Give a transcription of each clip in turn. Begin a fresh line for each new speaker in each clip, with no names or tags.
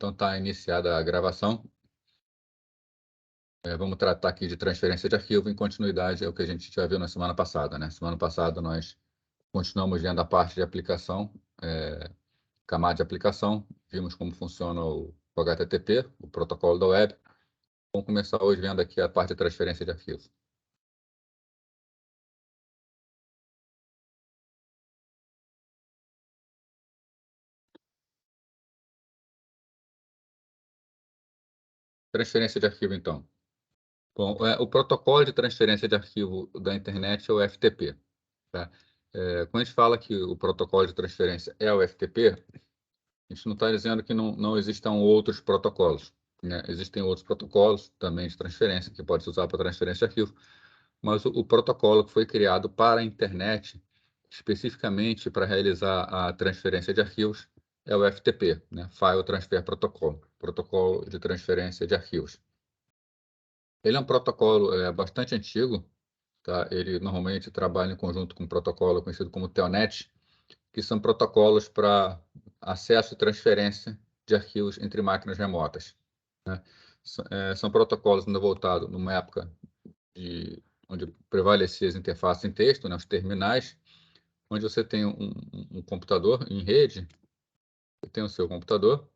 Então está iniciada a gravação. Vamos tratar aqui de transferência de arquivo em continuidade ao que a gente já viu na semana passada, né? Semana passada nós continuamos vendo a parte de aplicação, camada de aplicação, vimos como funciona o HTTP, o protocolo da web. Vamos começar hoje vendo aqui a parte de transferência de arquivo. Transferência de arquivo, então. Bom, o protocolo de transferência de arquivo da internet é o FTP. Tá? Quando a gente fala que o protocolo de transferência é o FTP, a gente não está dizendo que não existam outros protocolos, né? Existem outros protocolos também de transferência que pode se usar para transferência de arquivo, mas o protocolo que foi criado para a internet, especificamente para realizar a transferência de arquivos, é o FTP, né? File Transfer Protocol, protocolo de transferência de arquivos. Ele é um protocolo bastante antigo, tá? Ele normalmente trabalha em conjunto com um protocolo conhecido como Telnet, que são protocolos para acesso e transferência de arquivos entre máquinas remotas, né? São protocolos ainda voltados numa época onde prevaleciam as interfaces em texto, né, os terminais, onde você tem um computador em rede, você tem o seu computador,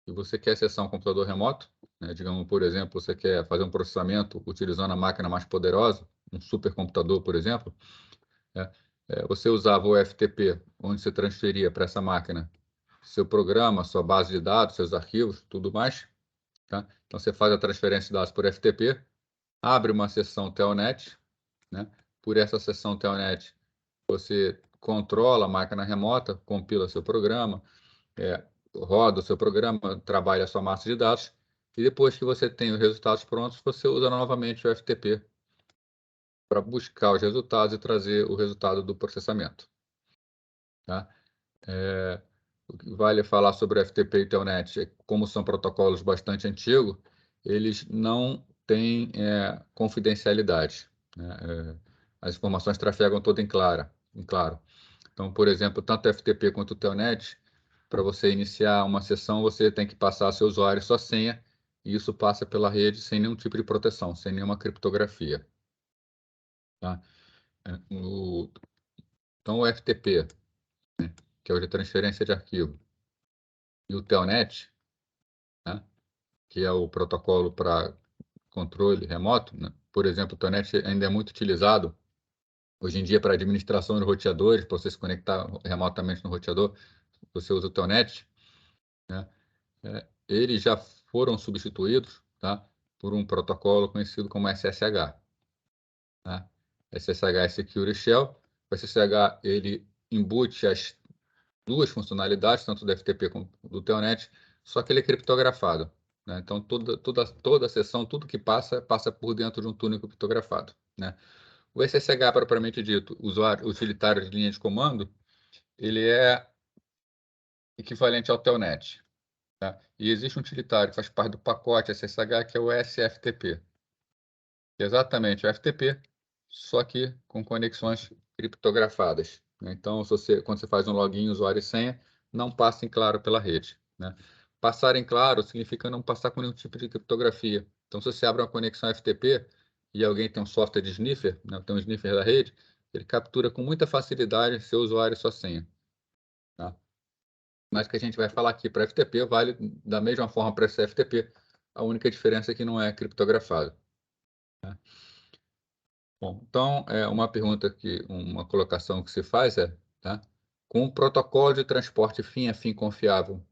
e você quer acessar um computador remoto, né, digamos, por exemplo, você quer fazer um processamento utilizando a máquina mais poderosa, um supercomputador, por exemplo, né, você usava o FTP, onde você transferia para essa máquina seu programa, sua base de dados, seus arquivos, tudo mais. Tá? Então, você faz a transferência de dados por FTP, abre uma sessão Telnet, né? Por essa sessão Telnet, você controla a máquina remota, compila seu programa, roda o seu programa, trabalha a sua massa de dados, e depois que você tem os resultados prontos, você usa novamente o FTP para buscar os resultados e trazer o resultado do processamento. Tá? O que vale falar sobre o FTP e Telnet, como são protocolos bastante antigos, eles não têm confidencialidade, né? As informações trafegam todas em claro. Então, por exemplo, tanto o FTP quanto o Telnet, para você iniciar uma sessão, você tem que passar seu usuário e sua senha, e isso passa pela rede sem nenhum tipo de proteção, sem nenhuma criptografia. Tá? Então, o FTP, que é o de transferência de arquivo, e o Telnet, né, que é o protocolo para controle remoto, né? Por exemplo, o Telnet ainda é muito utilizado hoje em dia para administração de roteadores, para você se conectar remotamente no roteador, você usa o Telnet, né? Eles já foram substituídos, tá, por um protocolo conhecido como SSH. Tá? SSH é Security Shell. O SSH ele embute as duas funcionalidades, tanto do FTP como do Telnet, só que ele é criptografado, né? Então, toda a sessão, tudo que passa por dentro de um túnel criptografado, né? O SSH, propriamente dito, usuário utilitário de linha de comando, ele é equivalente ao Telnet. Tá? E existe um utilitário que faz parte do pacote SSH, que é o SFTP. Que é exatamente o FTP, só que com conexões criptografadas, né? Então, quando você faz um login, usuário e senha, não passa em claro pela rede, né? Passar em claro significa não passar com nenhum tipo de criptografia. Então, se você abre uma conexão FTP e alguém tem um software de sniffer, né, tem um sniffer da rede, ele captura com muita facilidade seu usuário e sua senha. Tá? Mas o que a gente vai falar aqui para FTP vale da mesma forma para esse FTP. A única diferença é que não é criptografado. Tá? Bom, então, uma colocação que se faz tá? Com um protocolo de transporte fim a fim confiável,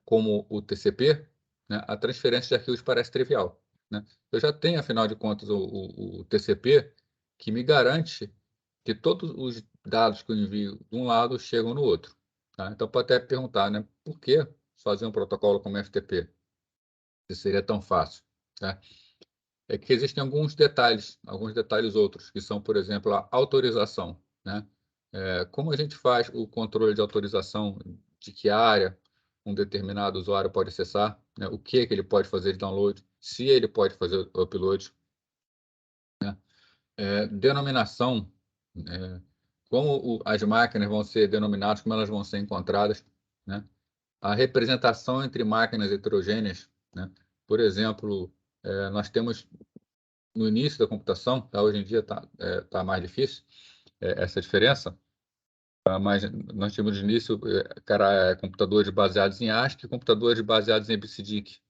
como o TCP, né, a transferência de arquivos parece trivial, né? Eu já tenho, afinal de contas, o TCP, que me garante que todos os dados que eu envio de um lado chegam no outro. Tá? Então, pode até perguntar, né, por que fazer um protocolo como FTP? Se seria tão fácil, tá? É que existem alguns detalhes outros, que são, por exemplo, a autorização, né? Como a gente faz o controle de autorização de que área um determinado usuário pode acessar, né? O que ele pode fazer de download, se ele pode fazer o upload, né? Denominação, como as máquinas vão ser denominadas, como elas vão ser encontradas, né? a representação entre máquinas heterogêneas, né? Por exemplo, nós temos no início da computação, tá? Hoje em dia tá mais difícil essa diferença, mas nós tínhamos no início computadores baseados em ASCII e computadores baseados em BCDIC,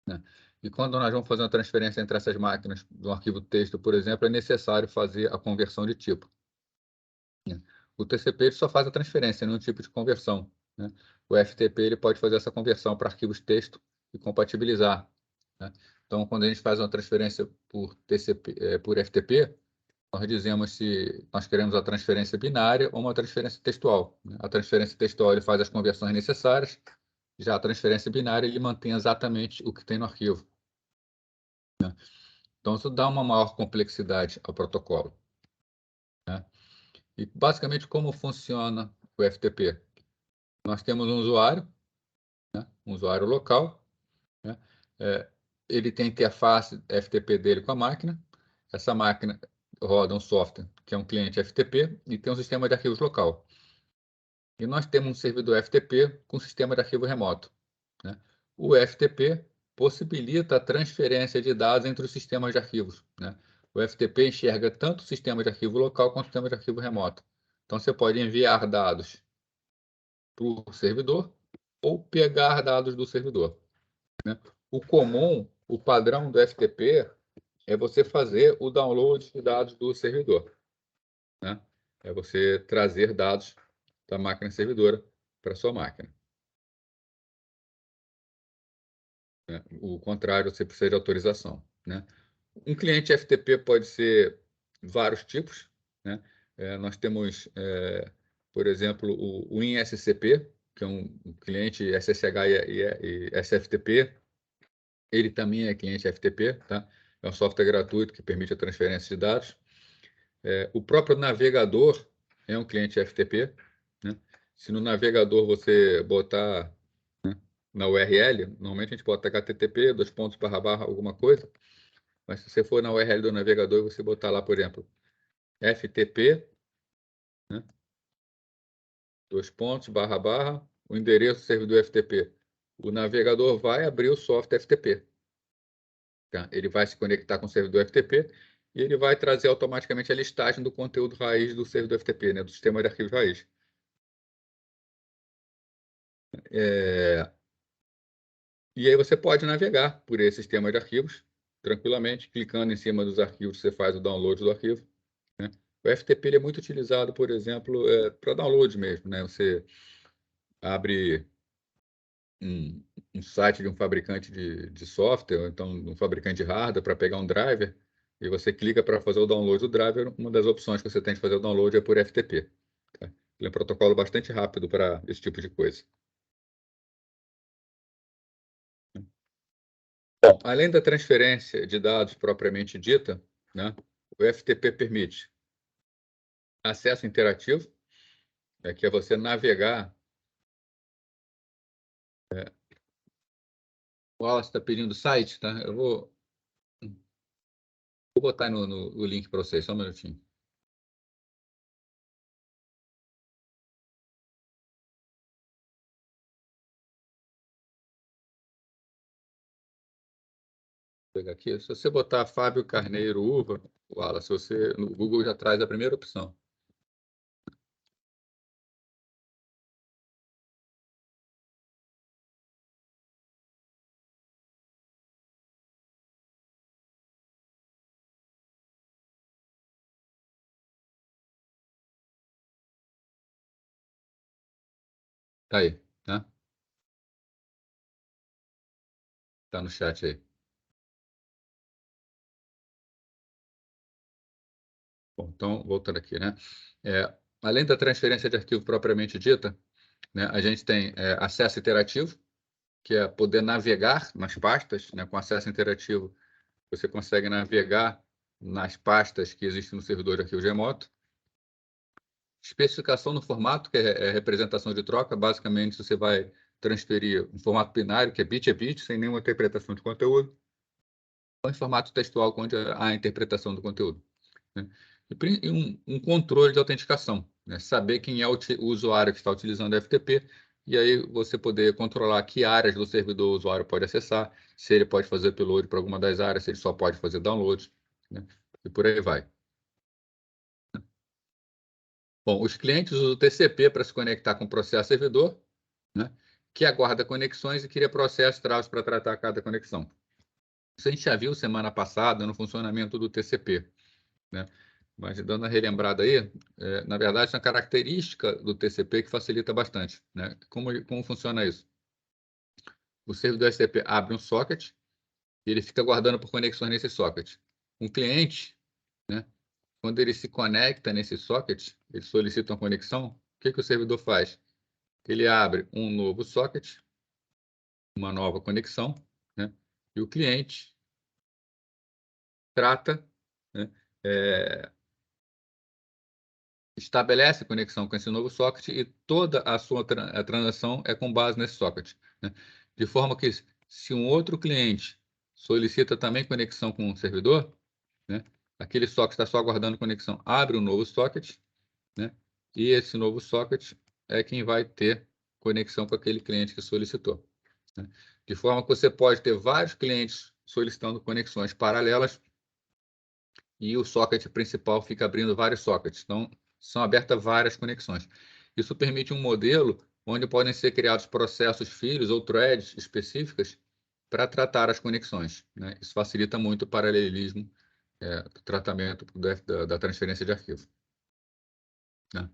né? E quando nós vamos fazer uma transferência entre essas máquinas de um arquivo texto, por exemplo, é necessário fazer a conversão de tipo, né? O TCP ele só faz a transferência, não é um tipo de conversão, né? O FTP ele pode fazer essa conversão para arquivos texto e compatibilizar, né? Então, quando a gente faz uma transferência por TCP, por FTP, nós dizemos se nós queremos a transferência binária ou uma transferência textual, né? A transferência textual ele faz as conversões necessárias, já a transferência binária ele mantém exatamente o que tem no arquivo, né? Então, isso dá uma maior complexidade ao protocolo, né? E, basicamente, como funciona o FTP? Nós temos um usuário, né? Um usuário local, né? Ele tem a interface FTP dele com a máquina. Essa máquina roda um software que é um cliente FTP e tem um sistema de arquivos local. E nós temos um servidor FTP com sistema de arquivo remoto, né? O FTP possibilita a transferência de dados entre os sistemas de arquivos, né? O FTP enxerga tanto o sistema de arquivo local quanto o sistema de arquivo remoto. Então, você pode enviar dados para o servidor ou pegar dados do servidor, né? O comum, o padrão do FTP é você fazer o download de dados do servidor, né? É você trazer dados da máquina servidora para a sua máquina, né? O contrário, você precisa de autorização, né? Um cliente FTP pode ser vários tipos, né? Nós temos, por exemplo, o WinSCP, que é um cliente SSH e SFTP. Ele também é cliente FTP, tá? É um software gratuito que permite a transferência de dados. O próprio navegador é um cliente FTP, né? Se no navegador você botar, né, na URL, normalmente a gente bota http, alguma coisa, mas se você for na URL do navegador e você botar lá, por exemplo, FTP, né, o endereço do servidor FTP, o navegador vai abrir o software FTP. Tá? Ele vai se conectar com o servidor FTP e ele vai trazer automaticamente a listagem do conteúdo raiz do servidor FTP, né, do sistema de arquivos raiz. E aí você pode navegar por esse sistema de arquivos tranquilamente, clicando em cima dos arquivos, você faz o download do arquivo, né? O FTP ele é muito utilizado, por exemplo, para download mesmo, né? Você abre um site de um fabricante de software, ou então um fabricante de hardware, para pegar um driver, e você clica para fazer o download do driver, uma das opções que você tem de fazer o download é por FTP. Tá? Ele é um protocolo bastante rápido para esse tipo de coisa. Bom, além da transferência de dados propriamente dita, né, o FTP permite acesso interativo, que é você navegar. O Wallace está pedindo o site, tá? Eu vou botar no link para vocês, só um minutinho. Vou pegar aqui. Se você botar Fábio Carneiro Uva, Wallace, você no Google já traz a primeira opção. Tá aí, né? Tá no chat aí. Bom, então, voltando aqui, né? Além da transferência de arquivo propriamente dita, né, a gente tem acesso interativo, que é poder navegar nas pastas, né? Com acesso interativo, você consegue navegar nas pastas que existem no servidor de arquivos remoto. Especificação no formato, que é representação de troca. Basicamente, você vai transferir um formato binário, que é bit, sem nenhuma interpretação de conteúdo, ou em formato textual, onde há a interpretação do conteúdo, né? E um controle de autenticação, né? Saber quem é o usuário que está utilizando o FTP e aí você poder controlar que áreas do servidor o usuário pode acessar, se ele pode fazer upload para alguma das áreas, se ele só pode fazer download, né? E por aí vai. Bom, os clientes usam o TCP para se conectar com o processo servidor, né? Que aguarda conexões e cria processos e travas para tratar cada conexão. Isso a gente já viu semana passada no funcionamento do TCP, né? Mas dando uma relembrada aí, na verdade, é uma característica do TCP que facilita bastante, né? Como funciona isso? O servidor TCP abre um socket e ele fica guardando por conexões nesse socket. Um cliente, né? Quando ele se conecta nesse socket, ele solicita uma conexão, o que o servidor faz? Ele abre um novo socket, uma nova conexão, né? E o cliente trata, né? Estabelece conexão com esse novo socket e toda a sua transação é com base nesse socket, né? De forma que, se um outro cliente solicita também conexão com o servidor, né? Aquele socket está só aguardando conexão, abre um novo socket, né? E esse novo socket é quem vai ter conexão com aquele cliente que solicitou, né? De forma que você pode ter vários clientes solicitando conexões paralelas e o socket principal fica abrindo vários sockets. Então, são abertas várias conexões. Isso permite um modelo onde podem ser criados processos filhos ou threads específicas para tratar as conexões, né? Isso facilita muito o paralelismo do tratamento da transferência de arquivo, né?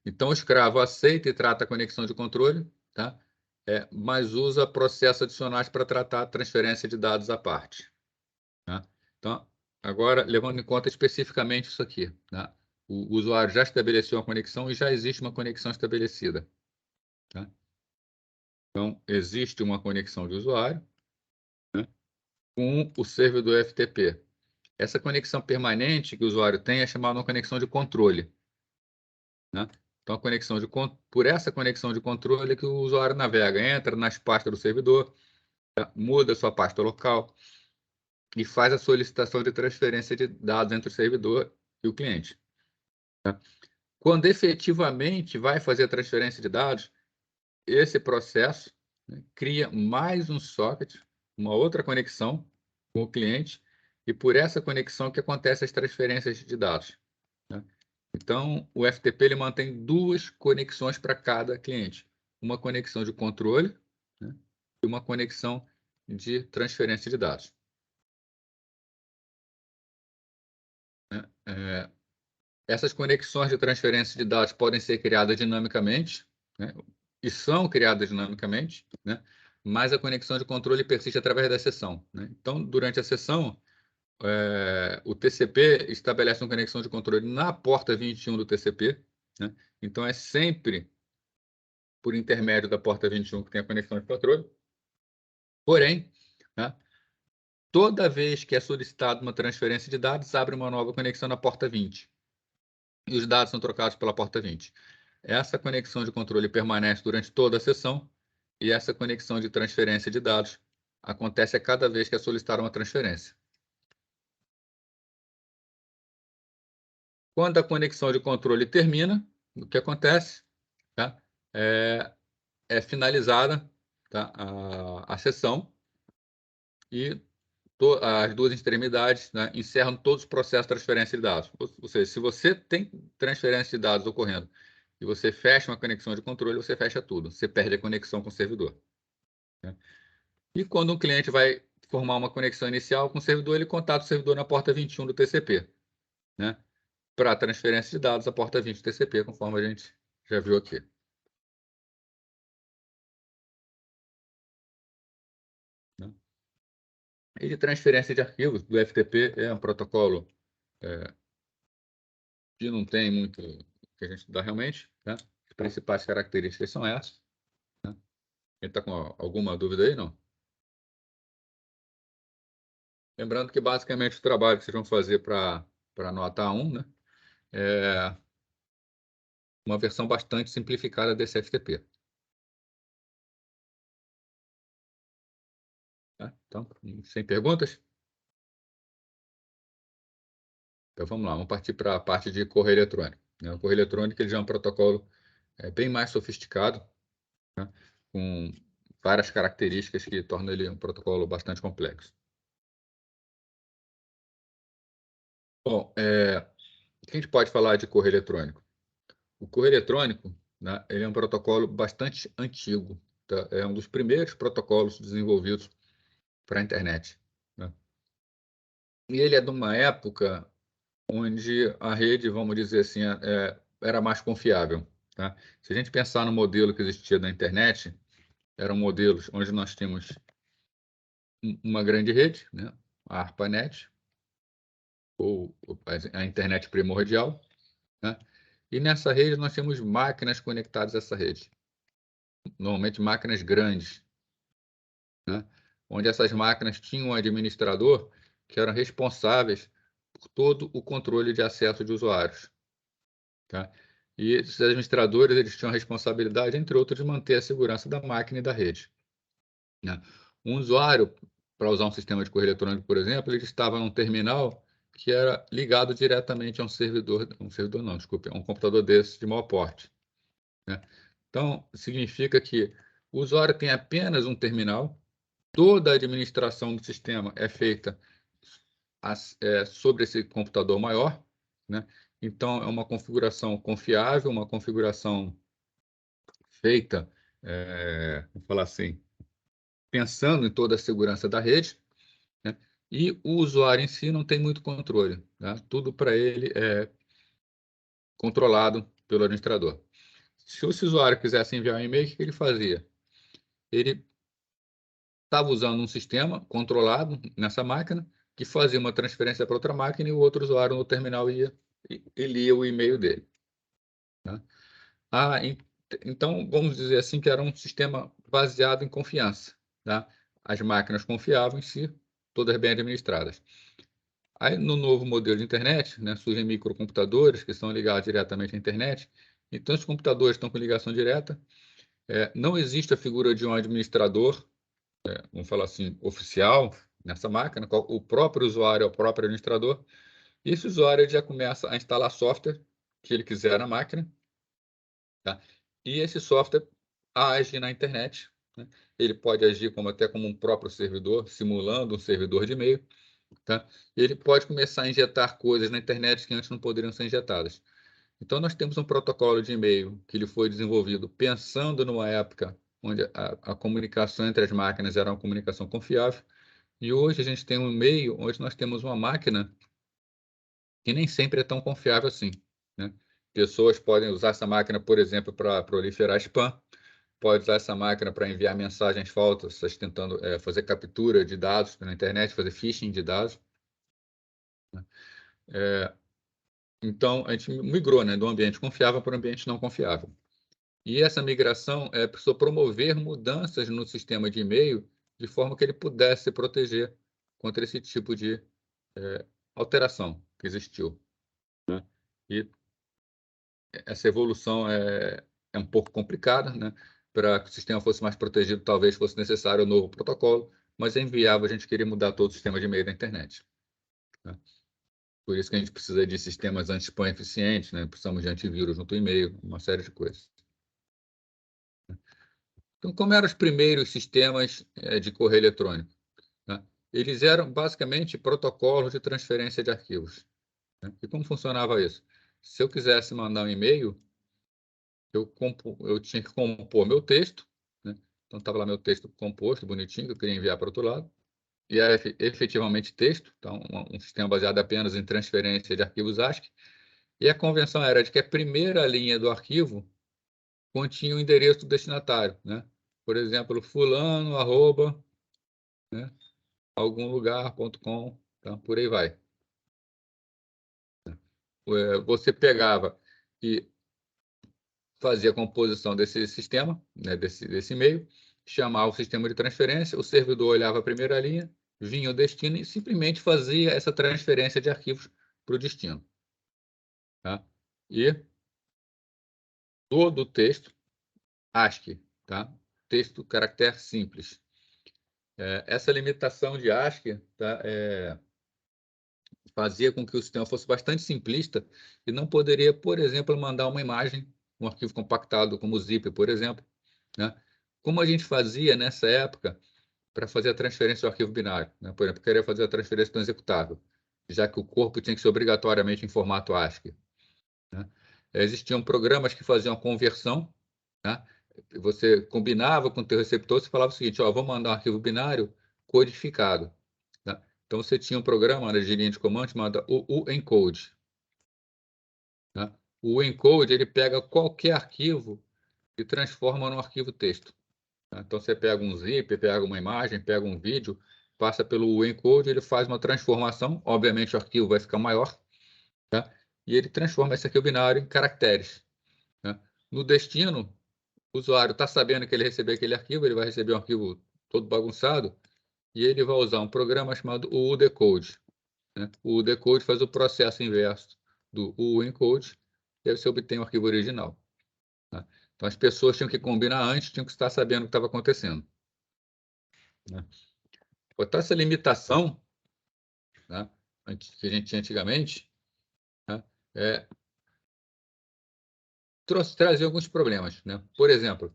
Então, o escravo aceita e trata a conexão de controle, tá? Mas usa processos adicionais para tratar a transferência de dados à parte, tá? Então, agora, levando em conta especificamente isso aqui, tá? O usuário já estabeleceu uma conexão e já existe uma conexão estabelecida, tá? Então, existe uma conexão de usuário, né, com o servidor FTP. Essa conexão permanente que o usuário tem é chamada uma conexão de controle, né? Então, por essa conexão de controle que o usuário navega, entra nas pastas do servidor, tá? Muda sua pasta local e faz a solicitação de transferência de dados entre o servidor e o cliente, tá? Quando efetivamente vai fazer a transferência de dados, esse processo, né, cria mais um socket, uma outra conexão com o cliente, e por essa conexão que acontecem as transferências de dados, né? Então, o FTP ele mantém duas conexões para cada cliente. Uma conexão de controle, né, e uma conexão de transferência de dados, né? Essas conexões de transferência de dados podem ser criadas dinamicamente, né, e são criadas dinamicamente, né, mas a conexão de controle persiste através da sessão, né? Então, durante a sessão, o TCP estabelece uma conexão de controle na porta 21 do TCP, né? Então, é sempre por intermédio da porta 21 que tem a conexão de controle. Porém, né, toda vez que é solicitada uma transferência de dados, abre uma nova conexão na porta 20. E os dados são trocados pela porta 20. Essa conexão de controle permanece durante toda a sessão e essa conexão de transferência de dados acontece a cada vez que é solicitada uma transferência. Quando a conexão de controle termina, o que acontece? Tá? É finalizada, tá, a sessão e as duas extremidades, né, encerram todos os processos de transferência de dados. Ou seja, se você tem transferência de dados ocorrendo e você fecha uma conexão de controle, você fecha tudo. Você perde a conexão com o servidor, né? E quando um cliente vai formar uma conexão inicial com o servidor, ele contata o servidor na porta 21 do TCP, né? Para transferência de dados, a porta 20 do TCP, conforme a gente já viu aqui, né? E de transferência de arquivos do FTP é um protocolo que não tem muito que a gente dá realmente, né? As principais características são essas, né? Ele está com alguma dúvida aí, não? Lembrando que basicamente o trabalho que vocês vão fazer para nota 1, né, é uma versão bastante simplificada desse FTP, tá? Então, sem perguntas? Então vamos lá, vamos partir para a parte de correio eletrônico, né? O correio eletrônico ele já é um protocolo bem mais sofisticado, né? Com várias características que tornam ele um protocolo bastante complexo. Bom, o que a gente pode falar de correio eletrônico? O correio eletrônico, né, ele é um protocolo bastante antigo, tá? É um dos primeiros protocolos desenvolvidos para a internet, né? E ele é de uma época onde a rede, vamos dizer assim, era mais confiável, tá? Se a gente pensar no modelo que existia da internet, eram modelos onde nós tínhamos uma grande rede, né? A ARPANET, ou a internet primordial, né? E nessa rede nós temos máquinas conectadas a essa rede, normalmente máquinas grandes, né? Onde essas máquinas tinham um administrador que eram responsáveis por todo o controle de acesso de usuários, tá? E esses administradores, eles tinham a responsabilidade, entre outros, de manter a segurança da máquina e da rede, né? Um usuário, para usar um sistema de correio eletrônico, por exemplo, ele estava num terminal que era ligado diretamente a um servidor não, desculpe, a um computador desse de maior porte, né? Então, significa que o usuário tem apenas um terminal, toda a administração do sistema é feita sobre esse computador maior, né? Então, é uma configuração confiável, uma configuração feita, vamos falar assim, pensando em toda a segurança da rede, né? E o usuário em si não tem muito controle, né? Tudo para ele é controlado pelo administrador. Se esse usuário quisesse enviar um e-mail, o que ele fazia? Ele estava usando um sistema controlado nessa máquina que fazia uma transferência para outra máquina e o outro usuário no terminal ia e lia o e-mail dele, né? Ah, então, vamos dizer assim que era um sistema baseado em confiança, tá? As máquinas confiavam em si, todas bem administradas. Aí, no novo modelo de internet, né, surgem microcomputadores que são ligados diretamente à internet. Então, os computadores estão com ligação direta. Não existe a figura de um administrador, vamos falar assim, oficial nessa máquina. O próprio usuário é o próprio administrador. E esse usuário já começa a instalar software que ele quiser na máquina, tá? E esse software age na internet, né? Ele pode agir até como um próprio servidor, simulando um servidor de e-mail, tá? E ele pode começar a injetar coisas na internet que antes não poderiam ser injetadas. Então, nós temos um protocolo de e-mail que ele foi desenvolvido pensando numa época onde a comunicação entre as máquinas era uma comunicação confiável, e hoje a gente tem um e-mail onde nós temos uma máquina que nem sempre é tão confiável assim, né? Pessoas podem usar essa máquina, por exemplo, para proliferar spam, pode usar essa máquina para enviar mensagens falsas, tentando fazer captura de dados na internet, fazer phishing de dados, né? Então, a gente migrou, né, do ambiente confiável para um ambiente não confiável. E essa migração precisou promover mudanças no sistema de e-mail de forma que ele pudesse se proteger contra esse tipo de alteração que existiu, né? E essa evolução é um pouco complicada, né? Para que o sistema fosse mais protegido, talvez fosse necessário um novo protocolo, mas é inviável a gente querer mudar todo o sistema de e-mail da internet, né? Por isso que a gente precisa de sistemas anti-spam eficientes, né? Precisamos de antivírus junto ao e-mail, uma série de coisas. Então, como eram os primeiros sistemas de correio eletrônico, né? Eles eram basicamente protocolos de transferência de arquivos, né? E como funcionava isso? Se eu quisesse mandar um e-mail, eu tinha que compor meu texto, né? Então, estava lá meu texto composto, bonitinho, que eu queria enviar para o outro lado, e era efetivamente texto, então, um sistema baseado apenas em transferência de arquivos ASCII, e a convenção era de que a primeira linha do arquivo continha o endereço do destinatário, né? Por exemplo, fulano, arroba, né, algum lugar.com, tá? Por aí vai. Você pegava e fazia a composição desse sistema, né, desse e-mail, chamava o sistema de transferência, o servidor olhava a primeira linha, vinha o destino e simplesmente fazia essa transferência de arquivos para o destino, tá? E todo o texto ASCII, tá? Texto caractere simples. Essa limitação de ASCII, tá, fazia com que o sistema fosse bastante simplista e não poderia, por exemplo, mandar uma imagem, um arquivo compactado como zip, por exemplo, né? como a gente fazia nessa época para fazer a transferência do arquivo binário, né? Por exemplo, eu queria fazer a transferência do executável, já que o corpo tinha que ser obrigatoriamente em formato ASCII, né? Existiam programas que faziam a conversão, né? Você combinava com o teu receptor, você falava o seguinte: ó, vou mandar um arquivo binário codificado, né? Então você tinha um programa de linha de comando chamado uEncode, né? O encode ele pega qualquer arquivo e transforma num arquivo texto. Então, você pega um zip, pega uma imagem, pega um vídeo, passa pelo encode, ele faz uma transformação, obviamente o arquivo vai ficar maior, tá? E ele transforma esse arquivo binário em caracteres, né? No destino, o usuário está sabendo que ele recebeu aquele arquivo, ele vai receber um arquivo todo bagunçado, e ele vai usar um programa chamado uDecode, né? O uDecode faz o processo inverso do uEncode, e aí você obtém o arquivo original, tá? Então, as pessoas tinham que combinar antes, tinham que estar sabendo o que estava acontecendo, né? Botar essa limitação, né, que a gente tinha antigamente, né, trazia alguns problemas, né? Por exemplo,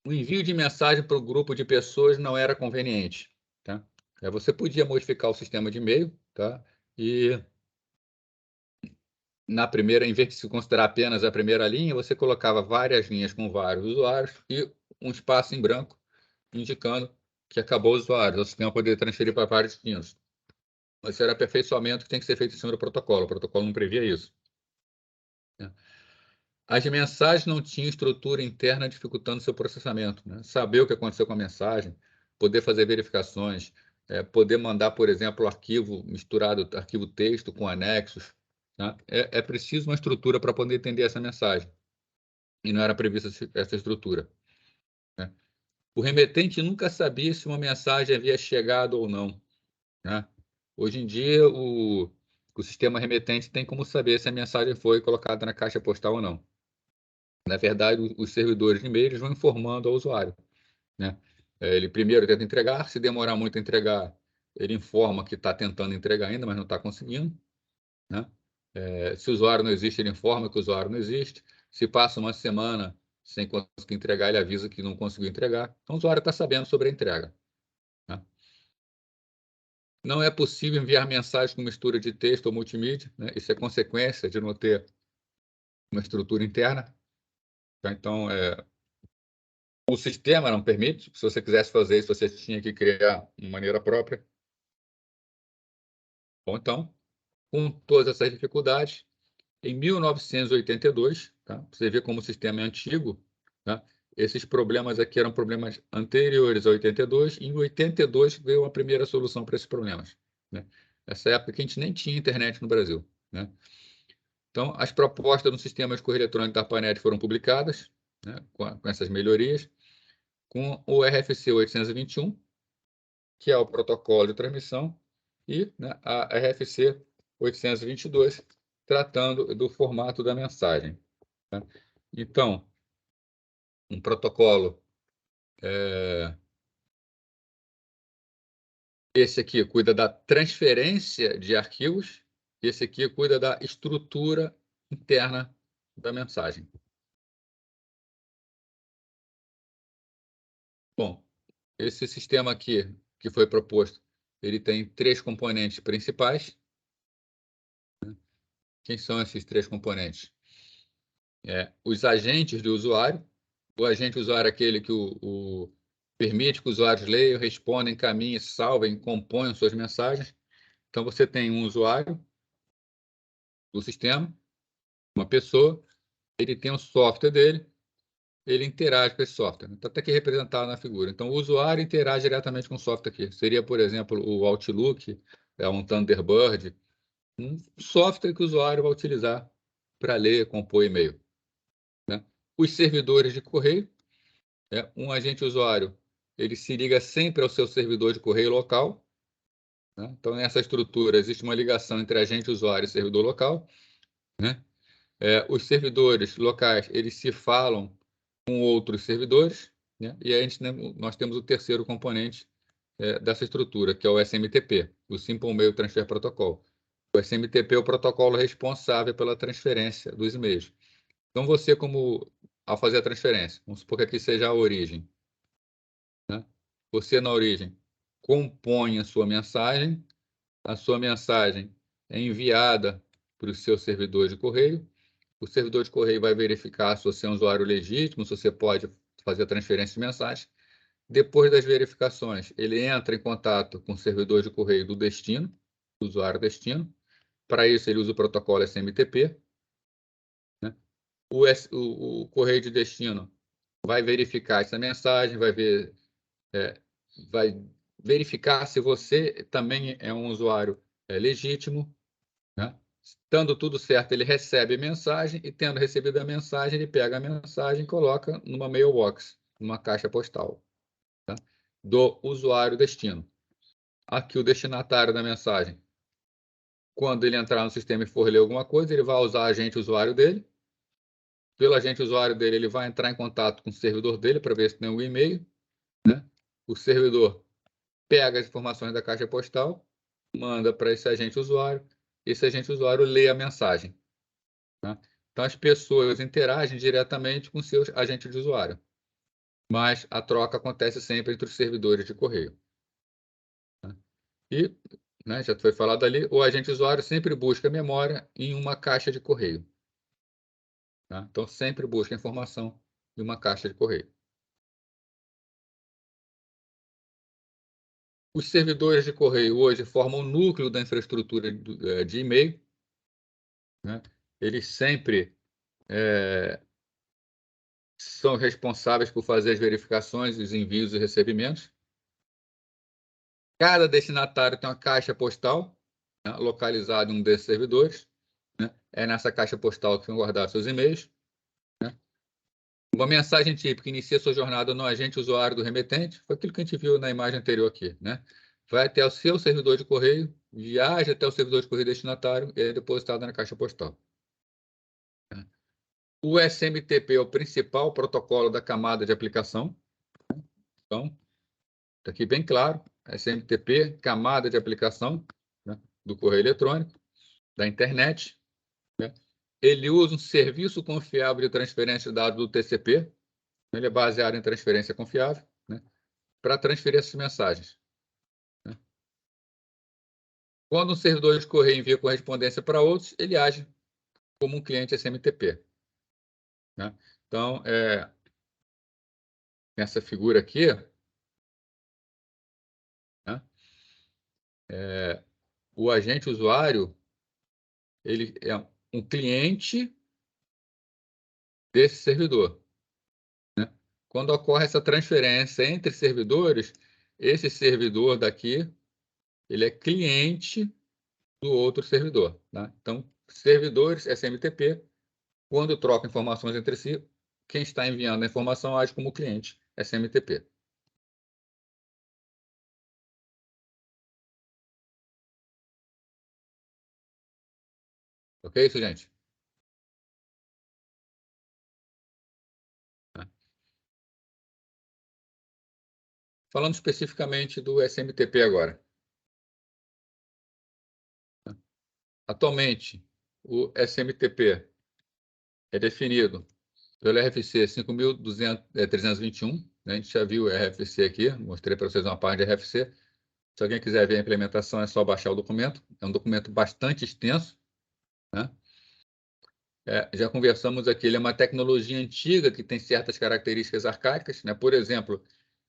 o envio de mensagem para o grupo de pessoas não era conveniente, tá? Você podia modificar o sistema de e-mail, tá? E na primeira, em vez de se considerar apenas a primeira linha, você colocava várias linhas com vários usuários e um espaço em branco indicando que acabou o usuário, o sistema poderia transferir para vários destinos. Mas isso era aperfeiçoamento que tem que ser feito em cima do protocolo. O protocolo não previa isso, né? As mensagens não tinham estrutura interna dificultando seu processamento, né? Saber o que aconteceu com a mensagem, poder fazer verificações, poder mandar, por exemplo, arquivo misturado, arquivo texto com anexos, né? É preciso uma estrutura para poder entender essa mensagem. E não era prevista essa estrutura, né? O remetente nunca sabia se uma mensagem havia chegado ou não, né? Hoje em dia, o sistema remetente tem como saber se a mensagem foi colocada na caixa postal ou não. Na verdade, os servidores de e-mail vão informando ao usuário, né? Ele primeiro tenta entregar, se demorar muito a entregar, ele informa que está tentando entregar ainda, mas não está conseguindo, né? Se o usuário não existe, ele informa que o usuário não existe. Se passa uma semana sem conseguir entregar, ele avisa que não conseguiu entregar. Então, o usuário está sabendo sobre a entrega, né? Não é possível enviar mensagens com mistura de texto ou multimídia, né? Isso é consequência de não ter uma estrutura interna, tá? Então, o sistema não permite. Se você quisesse fazer isso, você tinha que criar uma maneira própria. Bom, então, com todas essas dificuldades, em 1982, tá? Você vê como o sistema é antigo, tá? Esses problemas aqui eram problemas anteriores a 82, e em 82 veio a primeira solução para esses problemas, né? Nessa época que a gente nem tinha internet no Brasil, né? Então, as propostas no sistema de correio eletrônico da ARPANET foram publicadas, né, com essas melhorias, com o RFC 821, que é o protocolo de transmissão, e, né, a RFC 822, tratando do formato da mensagem, né? Então, um protocolo, esse aqui cuida da transferência de arquivos, esse aqui cuida da estrutura interna da mensagem. Bom, esse sistema aqui que foi proposto, ele tem 3 componentes principais. Quem são esses 3 componentes? Os agentes do usuário. O agente usuário é aquele que permite que os usuários leiam, respondam, encaminhem, salvem, componham suas mensagens. Então, você tem um usuário do sistema, uma pessoa, ele tem o software dele, ele interage com esse software. Está até aqui representado na figura. Então, o usuário interage diretamente com o software aqui. Seria, por exemplo, o Outlook, um Thunderbird, um software que o usuário vai utilizar para ler, compor e-mail, né? Os servidores de correio, um agente usuário, ele se liga sempre ao seu servidor de correio local, né? Então, nessa estrutura, existe uma ligação entre agente usuário e servidor local, né? Os servidores locais, eles se falam com outros servidores, né? E aí nós temos o terceiro componente dessa estrutura, que é o SMTP, o Simple Mail Transfer Protocol. O SMTP é o protocolo responsável pela transferência dos e-mails. Então, você, como ao fazer a transferência. Vamos supor que aqui seja a origem, né? Você, na origem, compõe a sua mensagem é enviada para o seu servidor de correio. O servidor de correio vai verificar se você é um usuário legítimo, se você pode fazer a transferência de mensagem. Depois das verificações, ele entra em contato com o servidor de correio do destino, do usuário destino. Para isso, ele usa o protocolo SMTP. Né? O correio de destino vai verificar essa mensagem, vai verificar se você também é um usuário legítimo. Né? Estando tudo certo, ele recebe a mensagem e, tendo recebido a mensagem, ele pega a mensagem e coloca numa mailbox, numa caixa postal, tá? Do usuário destino. Aqui o destinatário da mensagem. Quando ele entrar no sistema e for ler alguma coisa, ele vai usar o agente usuário dele. Pelo agente usuário dele, ele vai entrar em contato com o servidor dele para ver se tem um e-mail. Né? O servidor pega as informações da caixa postal, manda para esse agente usuário lê a mensagem. Tá? Então, as pessoas interagem diretamente com seus agentes de usuário, mas a troca acontece sempre entre os servidores de correio. Tá? E, né, já foi falado ali, o agente usuário sempre busca memória em uma caixa de correio. Tá? Então, sempre busca informação em uma caixa de correio. Os servidores de correio hoje formam o núcleo da infraestrutura de e-mail. Né? Eles sempre são responsáveis por fazer as verificações, os envios e recebimentos. Cada destinatário tem uma caixa postal, né, localizada em um desses servidores. Né? É nessa caixa postal que vão guardar seus e-mails. Né? Uma mensagem típica inicia sua jornada no agente usuário do remetente. Foi aquilo que a gente viu na imagem anterior aqui. Né? Vai até o seu servidor de correio, viaja até o servidor de correio destinatário e é depositado na caixa postal. O SMTP é o principal protocolo da camada de aplicação. Então, está aqui bem claro, SMTP, camada de aplicação, né, do correio eletrônico, da internet. Né? Ele usa um serviço confiável de transferência de dados do TCP, ele é baseado em transferência confiável, né, para transferir essas mensagens. Né? Quando um servidor de correio envia correspondência para outros, ele age como um cliente SMTP. Né? Então, nessa figura aqui, né, o agente usuário ele é um cliente desse servidor. Né? Quando ocorre essa transferência entre servidores, esse servidor daqui ele é cliente do outro servidor. Tá? Então, servidores SMTP, quando trocam informações entre si, quem está enviando a informação age como cliente SMTP. Ok, isso, gente? Tá? Falando especificamente do SMTP agora. Tá? Atualmente, o SMTP é definido pelo RFC 5.321, né? A gente já viu o RFC aqui, mostrei para vocês uma página de RFC. Se alguém quiser ver a implementação, é só baixar o documento. É um documento bastante extenso. Né? Já conversamos aqui, ele é uma tecnologia antiga que tem certas características arcaicas. Né? Por exemplo,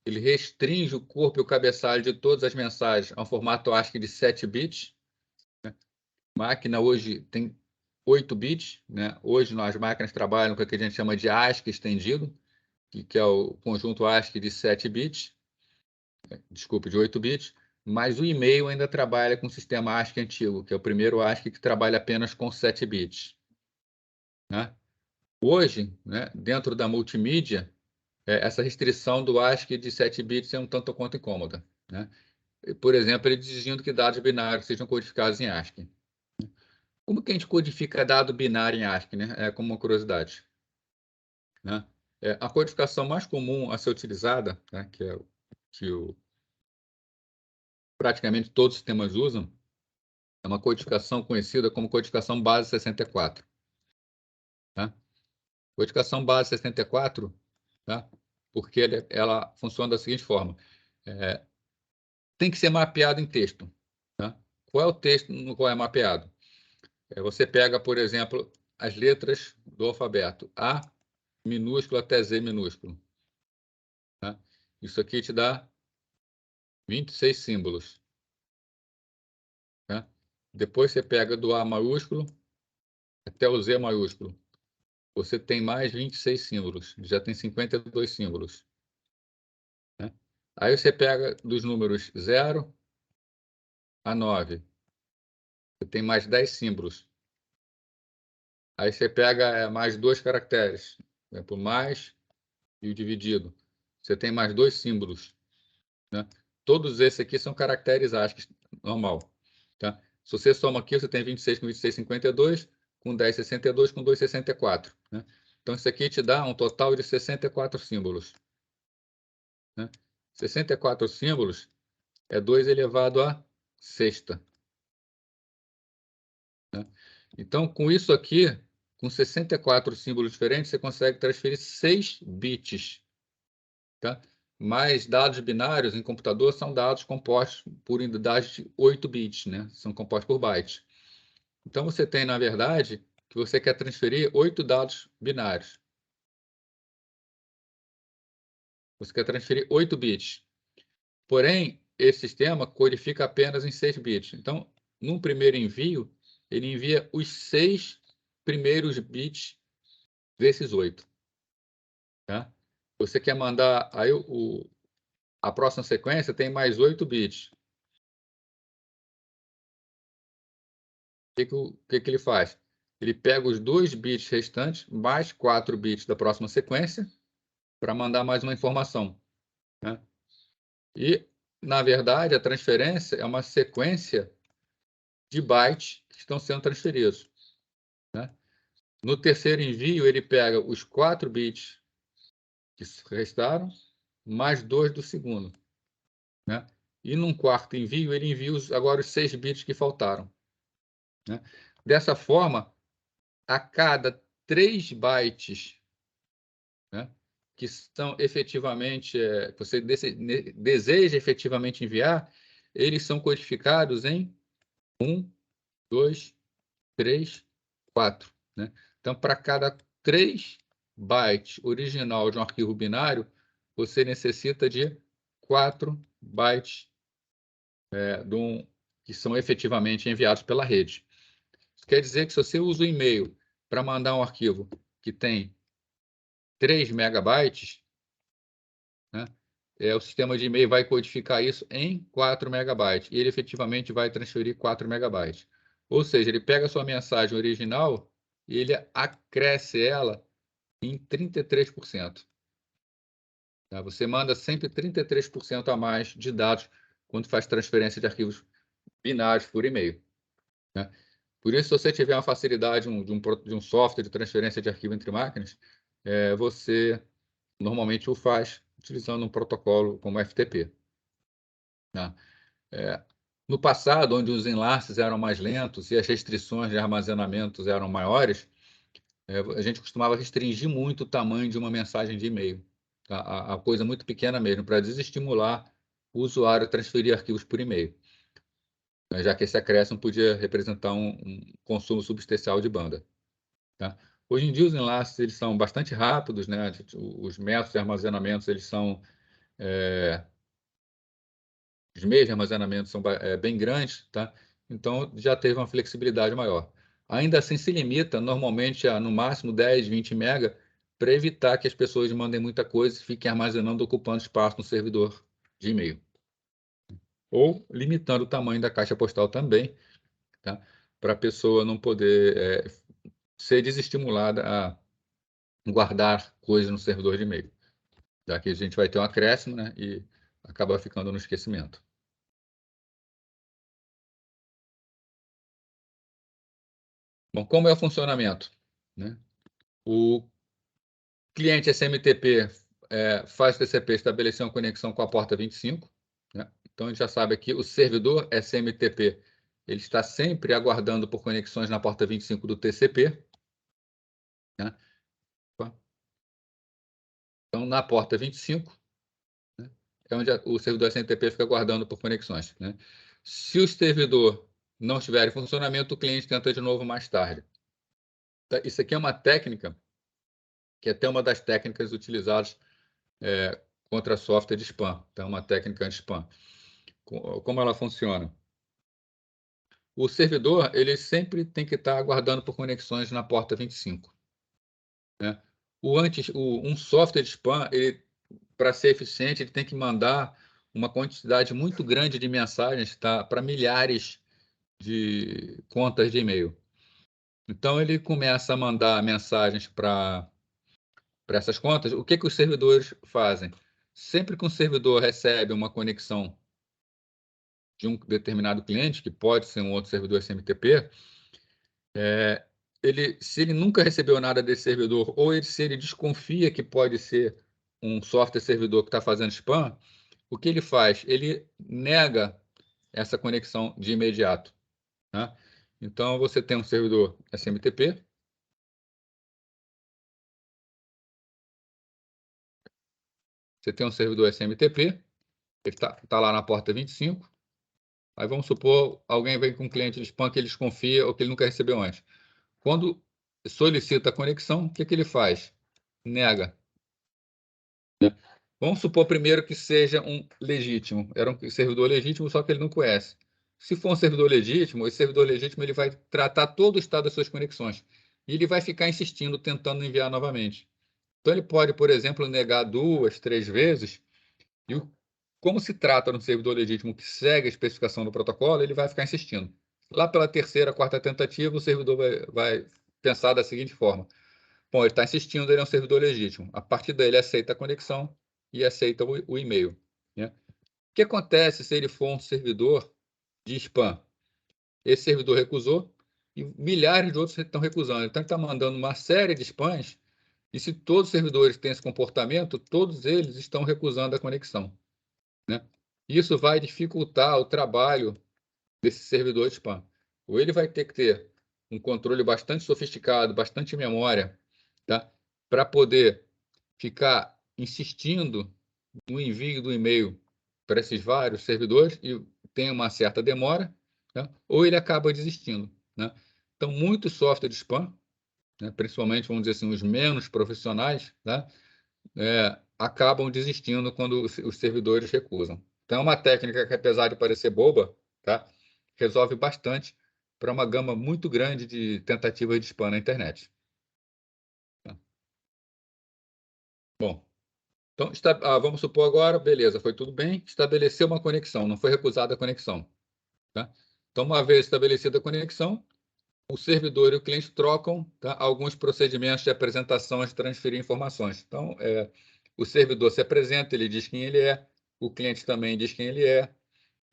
ele restringe o corpo e o cabeçalho de todas as mensagens a um formato ASCII de 7 bits. Né? A máquina hoje tem 8 bits. Né? Hoje, as máquinas trabalham com o que a gente chama de ASCII estendido, que é o conjunto ASCII de 7 bits, desculpe, de 8 bits, mas o e-mail ainda trabalha com o sistema ASCII antigo, que é o primeiro ASCII que trabalha apenas com 7 bits. Né? Hoje, né, dentro da multimídia, essa restrição do ASCII de 7 bits é um tanto quanto incômoda. Né? Por exemplo, ele exigindo que dados binários sejam codificados em ASCII. Como que a gente codifica dado binário em ASCII? Né? É como uma curiosidade. Né? A codificação mais comum a ser utilizada, né, que é que praticamente todos os sistemas usam, é uma codificação conhecida como codificação base 64. Tá? Codificação base 64, tá? Porque ela funciona da seguinte forma. Tem que ser mapeado em texto. Tá? Qual é o texto no qual é mapeado? Você pega, por exemplo, as letras do alfabeto. A minúsculo até Z minúsculo. Tá? Isso aqui te dá 26 símbolos. Tá? Depois você pega do A maiúsculo até o Z maiúsculo. Você tem mais 26 símbolos. Já tem 52 símbolos. Né? Aí você pega dos números 0 a 9. Você tem mais 10 símbolos. Aí você pega mais 2 caracteres. Por exemplo, mais e o dividido. Você tem mais 2 símbolos. Né? Todos esses aqui são caracteres ASCII normal. Tá? Se você soma aqui, você tem 26 com 26, 52, com 10, 62, com 2, 64. Né? Então, isso aqui te dá um total de 64 símbolos. Né? 64 símbolos é 2 elevado à sexta. Né? Então, com isso aqui, com 64 símbolos diferentes, você consegue transferir 6 bits. Tá? Mas dados binários em computador são dados compostos por unidades de 8 bits, né? São compostos por bytes. Então, você tem, na verdade, que você quer transferir 8 dados binários. Você quer transferir 8 bits. Porém, esse sistema codifica apenas em 6 bits. Então, num primeiro envio, ele envia os 6 primeiros bits desses 8. Tá? Você quer mandar... Aí, a próxima sequência tem mais 8 bits. O que ele faz? Ele pega os 2 bits restantes, mais 4 bits da próxima sequência, para mandar mais uma informação. Né? E, na verdade, a transferência é uma sequência de bytes que estão sendo transferidos. Né? No terceiro envio, ele pega os 4 bits que restaram, mais 2 do segundo. Né? E num quarto envio, ele envia agora os 6 bits que faltaram. Né? Dessa forma, a cada 3 bytes, né, que são efetivamente, você deseja efetivamente enviar, eles são codificados em 1, 2, 3, 4. Né? Então, para cada 3 bytes original de um arquivo binário, você necessita de 4 bytes que são efetivamente enviados pela rede. Isso quer dizer que se você usa o e-mail para mandar um arquivo que tem 3 megabytes, né, o sistema de e-mail vai codificar isso em 4 megabytes. E ele efetivamente vai transferir 4 megabytes. Ou seja, ele pega a sua mensagem original e ele acresce ela em 33%. Tá? Você manda sempre 33% a mais de dados quando faz transferência de arquivos binários por e-mail. Né? Por isso, se você tiver uma facilidade de um software de transferência de arquivo entre máquinas, você normalmente o faz utilizando um protocolo como FTP. Né? No passado, onde os enlaces eram mais lentos e as restrições de armazenamento eram maiores, a gente costumava restringir muito o tamanho de uma mensagem de e-mail. A coisa muito pequena mesmo, para desestimular o usuário a transferir arquivos por e-mail, já que esse acréscimo podia representar um consumo substancial de banda. Tá? Hoje em dia, os enlaces eles são bastante rápidos, né? Os métodos de armazenamento eles são... os meios de armazenamento são bem grandes, tá? Então já teve uma flexibilidade maior. Ainda assim, se limita normalmente a, no máximo, 10, 20 mega, para evitar que as pessoas mandem muita coisa e fiquem armazenando, ocupando espaço no servidor de e-mail. Ou limitando o tamanho da caixa postal também, tá? Para a pessoa não poder ser desestimulada a guardar coisas no servidor de e-mail. Já que a gente vai ter um acréscimo, né? E acaba ficando no esquecimento. Bom, como é o funcionamento? Né? O cliente SMTP faz o TCP estabelecer uma conexão com a porta 25. Né? Então, a gente já sabe aqui, o servidor SMTP ele está sempre aguardando por conexões na porta 25 do TCP. Né? Então, na porta 25, né, é onde o servidor SMTP fica guardando por conexões, né? Se o servidor não estiver em funcionamento, o cliente tenta de novo mais tarde. Isso aqui é uma técnica, que é até uma das técnicas utilizadas contra software de spam. Então, é uma técnica anti-spam. Como ela funciona? O servidor ele sempre tem que estar aguardando por conexões na porta 25. Né? Um software de spam, para ser eficiente, ele tem que mandar uma quantidade muito grande de mensagens, tá, para milhares de contas de e-mail. Então, ele começa a mandar mensagens para essas contas. O que os servidores fazem? Sempre que um servidor recebe uma conexão de um determinado cliente, que pode ser um outro servidor SMTP, se ele nunca recebeu nada desse servidor, ou se ele desconfia que pode ser um software servidor que está fazendo spam, o que ele faz? Ele nega essa conexão de imediato. Né? Então, você tem um servidor SMTP, você tem um servidor SMTP, ele está lá na porta 25, aí vamos supor, alguém vem com um cliente de spam que ele desconfia ou que ele nunca recebeu antes. Quando solicita a conexão, o que ele faz? Nega. Vamos supor primeiro que seja um legítimo. Era um servidor legítimo, só que ele não conhece. Se for um servidor legítimo, esse servidor legítimo ele vai tratar todo o estado das suas conexões. E ele vai ficar insistindo, tentando enviar novamente. Então, ele pode, por exemplo, negar 2, 3 vezes. E como se trata de um servidor legítimo que segue a especificação do protocolo, ele vai ficar insistindo. Lá pela terceira, quarta tentativa, o servidor vai pensar da seguinte forma: bom, ele está insistindo, ele é um servidor legítimo. A partir daí, ele aceita a conexão e aceita o e-mail. Né? O que acontece se ele for um servidor de spam? Esse servidor recusou e milhares de outros estão recusando. Então, ele está mandando uma série de spams e se todos os servidores têm esse comportamento, todos eles estão recusando a conexão. Né? Isso vai dificultar o trabalho desse servidor de spam. Ou ele vai ter que ter um controle bastante sofisticado, bastante memória, tá? Para poder ficar insistindo no envio do e-mail para esses vários servidores e tem uma certa demora, né? Ou ele acaba desistindo. Né? Então, muitos softwares de spam, né, principalmente, vamos dizer assim, os menos profissionais, né, acabam desistindo quando os servidores recusam. Então, é uma técnica que, apesar de parecer boba, tá, resolve bastante para uma gama muito grande de tentativas de spam na internet. Tá? Bom, então, vamos supor agora, beleza, foi tudo bem, estabeleceu uma conexão, não foi recusada a conexão. Tá? Então, uma vez estabelecida a conexão, o servidor e o cliente trocam, tá, alguns procedimentos de apresentação de transferir informações. Então, o servidor se apresenta, ele diz quem ele é, o cliente também diz quem ele é,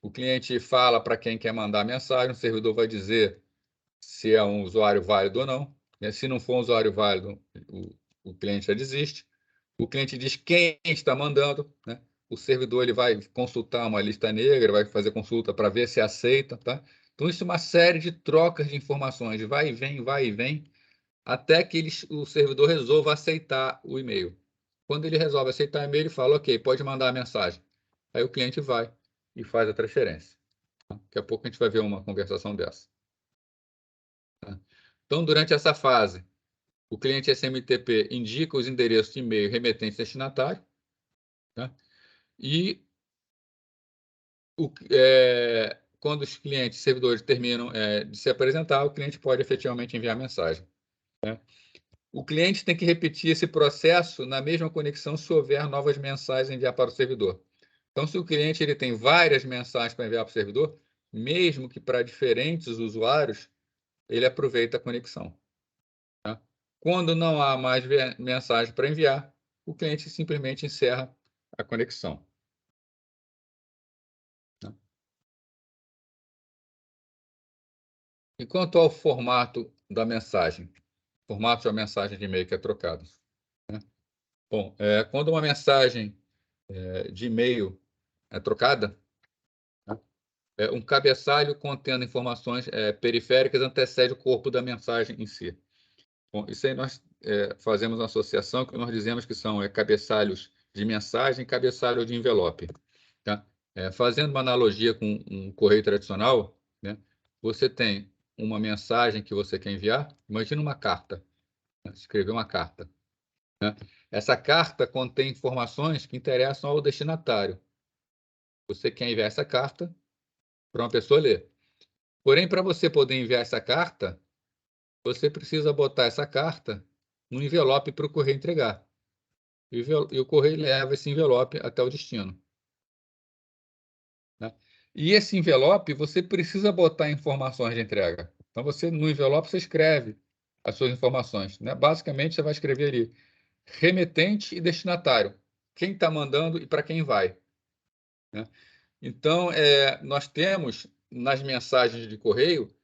o cliente fala para quem quer mandar a mensagem, o servidor vai dizer se é um usuário válido ou não. Né? Se não for um usuário válido, o cliente já desiste. O cliente diz quem está mandando, né? O servidor ele vai consultar uma lista negra, vai fazer consulta para ver se aceita, tá? Então, isso é uma série de trocas de informações, vai e vem, até que o servidor resolva aceitar o e-mail. Quando ele resolve aceitar o e-mail, ele fala, ok, pode mandar a mensagem. Aí o cliente vai e faz a transferência. Daqui a pouco a gente vai ver uma conversação dessa. Tá? Então, durante essa fase, o cliente SMTP indica os endereços de e-mail remetente e destinatário, tá? E quando os clientes servidores terminam de se apresentar, o cliente pode efetivamente enviar mensagem. Né? O cliente tem que repetir esse processo na mesma conexão se houver novas mensagens a enviar para o servidor. Então, se o cliente ele tem várias mensagens para enviar para o servidor, mesmo que para diferentes usuários, ele aproveita a conexão. Tá? Quando não há mais mensagem para enviar, o cliente simplesmente encerra a conexão. Tá? E quanto ao formato da mensagem? Formato da mensagem de e-mail que é trocada. Né? Bom, quando uma mensagem de e-mail é trocada, né, um cabeçalho contendo informações periféricas antecede o corpo da mensagem em si. Bom, isso aí nós fazemos uma associação que nós dizemos que são cabeçalhos de mensagem e cabeçalho de envelope. Tá? Fazendo uma analogia com um correio tradicional, né, você tem uma mensagem que você quer enviar, imagina uma carta, né, escrever uma carta. Né? Essa carta contém informações que interessam ao destinatário. Você quer enviar essa carta para uma pessoa ler. Porém, para você poder enviar essa carta, você precisa botar essa carta no envelope para o correio entregar. E o correio leva esse envelope até o destino. Né? E esse envelope, você precisa botar informações de entrega. Então, no envelope, você escreve as suas informações. Né? Basicamente, você vai escrever ali remetente e destinatário. Quem está mandando e para quem vai. Né? Então, nós temos nas mensagens de correio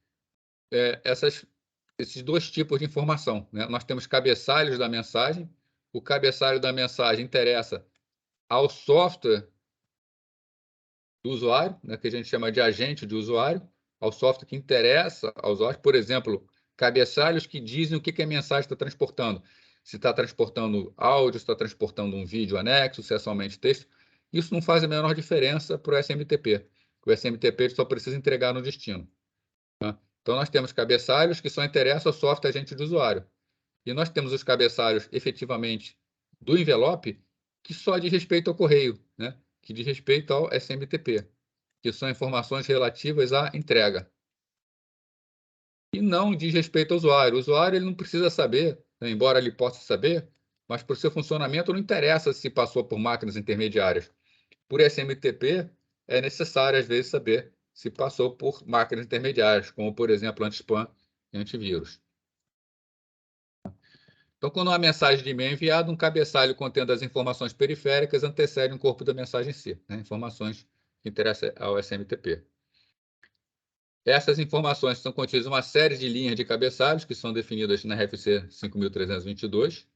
esses dois tipos de informação. Né? Nós temos cabeçalhos da mensagem. O cabeçalho da mensagem interessa ao software do usuário, né, que a gente chama de agente de usuário, ao software que interessa aos usuários. Por exemplo, cabeçalhos que dizem o que a mensagem está transportando. Se está transportando áudio, se está transportando um vídeo anexo, se é somente texto. Isso não faz a menor diferença para o SMTP. O SMTP só precisa entregar no destino. Tá? Então, nós temos cabeçalhos que só interessam ao software agente de usuário. E nós temos os cabeçalhos, efetivamente, do envelope, que só diz respeito ao correio, né? Que diz respeito ao SMTP, que são informações relativas à entrega. E não diz respeito ao usuário. O usuário ele não precisa saber, né? Embora ele possa saber, mas para o seu funcionamento não interessa se passou por máquinas intermediárias. Por SMTP, é necessário, às vezes, saber se passou por máquinas intermediárias, como, por exemplo, anti-spam e antivírus. Então, quando uma mensagem de e-mail é enviada, um cabeçalho contendo as informações periféricas antecede um corpo da mensagem em si, né? Informações que interessam ao SMTP. Essas informações são contidas em uma série de linhas de cabeçalhos que são definidas na RFC 5322.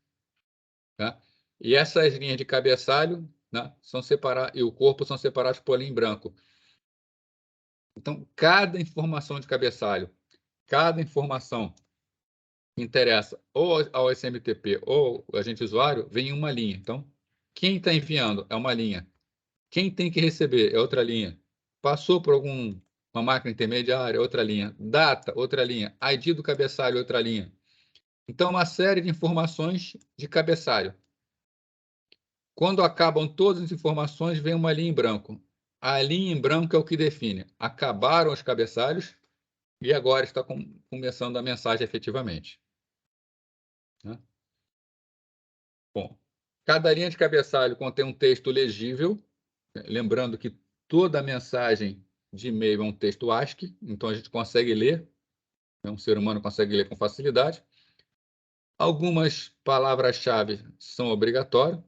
Tá? E essas linhas de cabeçalho, né, são separadas, e o corpo são separados por linha em branco. Então, cada informação de cabeçalho, cada informação que interessa ou ao SMTP ou ao agente usuário, vem em uma linha. Então, quem está enviando é uma linha. Quem tem que receber é outra linha. Passou por uma máquina intermediária, outra linha. Data, outra linha. ID do cabeçalho, outra linha. Então, uma série de informações de cabeçalho. Quando acabam todas as informações, vem uma linha em branco. A linha em branco é o que define. Acabaram os cabeçalhos e agora está começando a mensagem efetivamente. Né? Bom, cada linha de cabeçalho contém um texto legível, lembrando que toda mensagem de e-mail é um texto ASCII, então a gente consegue ler, um ser humano consegue ler com facilidade. Algumas palavras-chave são obrigatórias,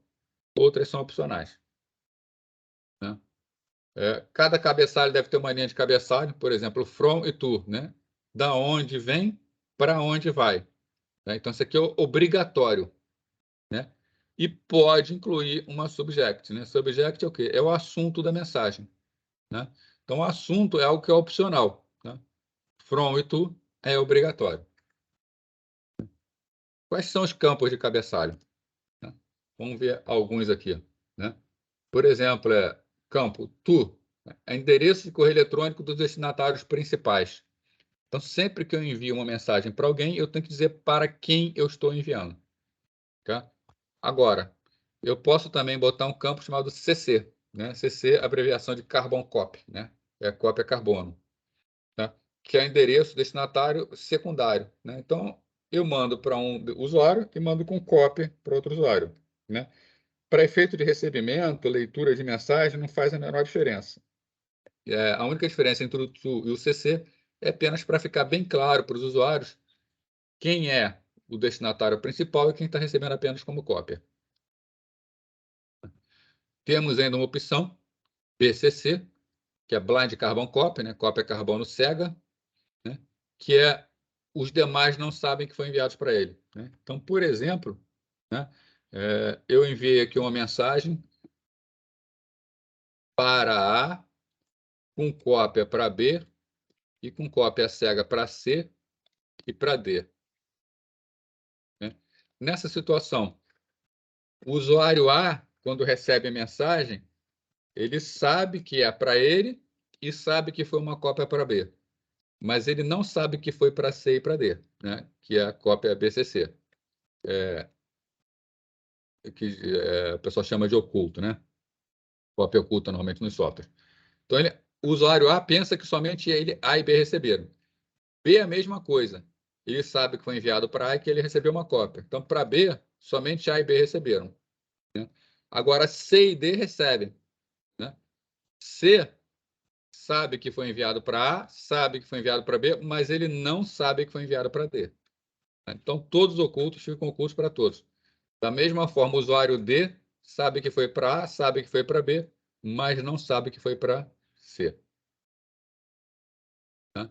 outras são opcionais. Né? Cada cabeçalho deve ter uma linha de cabeçalho, por exemplo, from e to, né? Da onde vem, para onde vai. Né? Então, isso aqui é obrigatório. Né? E pode incluir uma subject. Né? Subject é o quê? É o assunto da mensagem. Né? Então, o assunto é algo que é opcional. Né? From e to é obrigatório. Quais são os campos de cabeçalho? Né? Vamos ver alguns aqui. Né? Por exemplo, campo to, é endereço de correio eletrônico dos destinatários principais. Então, sempre que eu envio uma mensagem para alguém, eu tenho que dizer para quem eu estou enviando. Tá? Agora, eu posso também botar um campo chamado CC. Né? CC, abreviação de Carbon Copy. Né? Cópia carbono. Tá? Que é endereço destinatário secundário. Né? Então, eu mando para um usuário e mando com cópia para outro usuário. Né? Para efeito de recebimento, leitura de mensagem, não faz a menor diferença. A única diferença entre o TU e o CC é apenas para ficar bem claro para os usuários quem é o destinatário principal e quem está recebendo apenas como cópia. Temos ainda uma opção, BCC, que é Blind Carbon Copy, né? Cópia carbono cega, né? Que é os demais não sabem que foi enviado para ele. Né? Então, por exemplo, né? Eu enviei aqui uma mensagem para A, com cópia para B e com cópia cega para C e para D. Né? nessa situação, o usuário A, quando recebe a mensagem, ele sabe que é para ele e sabe que foi uma cópia para B. Mas ele não sabe que foi para C e para D, né? Que é a cópia BCC. O pessoal chama de oculto, né? Cópia oculta normalmente nos softwares. Então, o usuário A pensa que somente ele, A e B receberam. B é a mesma coisa. Ele sabe que foi enviado para A e que ele recebeu uma cópia. Então, para B, somente A e B receberam. Né? Agora, C e D recebem. Né? C sabe que foi enviado para A, sabe que foi enviado para B, mas ele não sabe que foi enviado para D. Então, todos os ocultos ficam ocultos para todos. Da mesma forma, o usuário D sabe que foi para A, sabe que foi para B, mas não sabe que foi para C. Tá?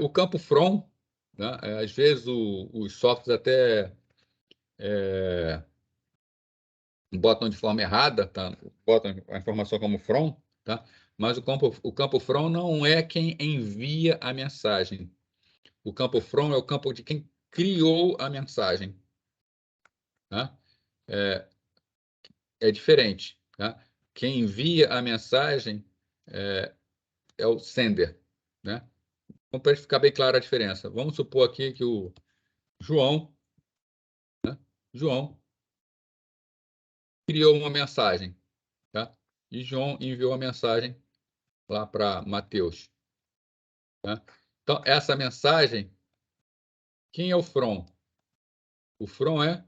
O campo from, né? Às vezes os softwares até botam de forma errada, tá? Botam a informação como from, tá? Mas o campo from não é quem envia a mensagem. O campo from é o campo de quem criou a mensagem. Tá? É diferente. Tá? Quem envia a mensagem é o sender. Né? Então, para ficar bem clara a diferença, vamos supor aqui que o João, né? João criou uma mensagem, tá? E João enviou a mensagem lá para Mateus. Tá? Então, essa mensagem, quem é o from? O from é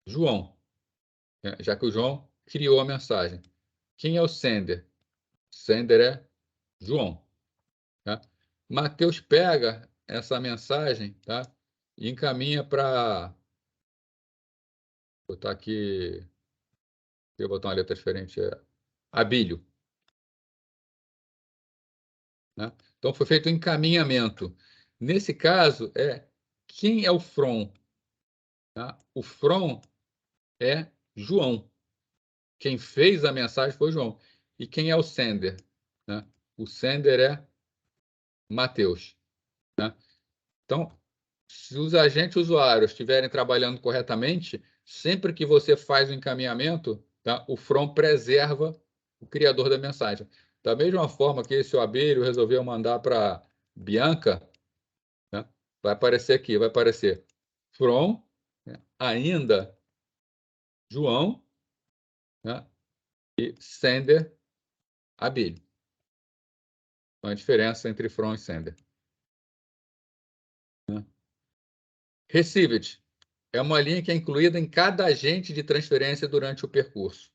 João, né? Já que o João criou a mensagem. Quem é o sender? Sender é João. Tá? Mateus pega essa mensagem, tá? E encaminha para. Vou botar aqui. Eu vou botar uma letra diferente. Abílio. Né? Então, foi feito um encaminhamento. Nesse caso, quem é o from? Tá? O from é João. Quem fez a mensagem foi João. E quem é o sender? Né? O sender é Mateus. Né? Então, se os agentes usuários estiverem trabalhando corretamente, sempre que você faz o encaminhamento, tá? O from preserva o criador da mensagem. Da mesma forma que esse Abílio resolveu mandar para Bianca, né? Vai aparecer aqui, vai aparecer from, né? Ainda João, né? E sender Abílio. Então, a diferença entre from e sender. Né? Received é uma linha que é incluída em cada agente de transferência durante o percurso.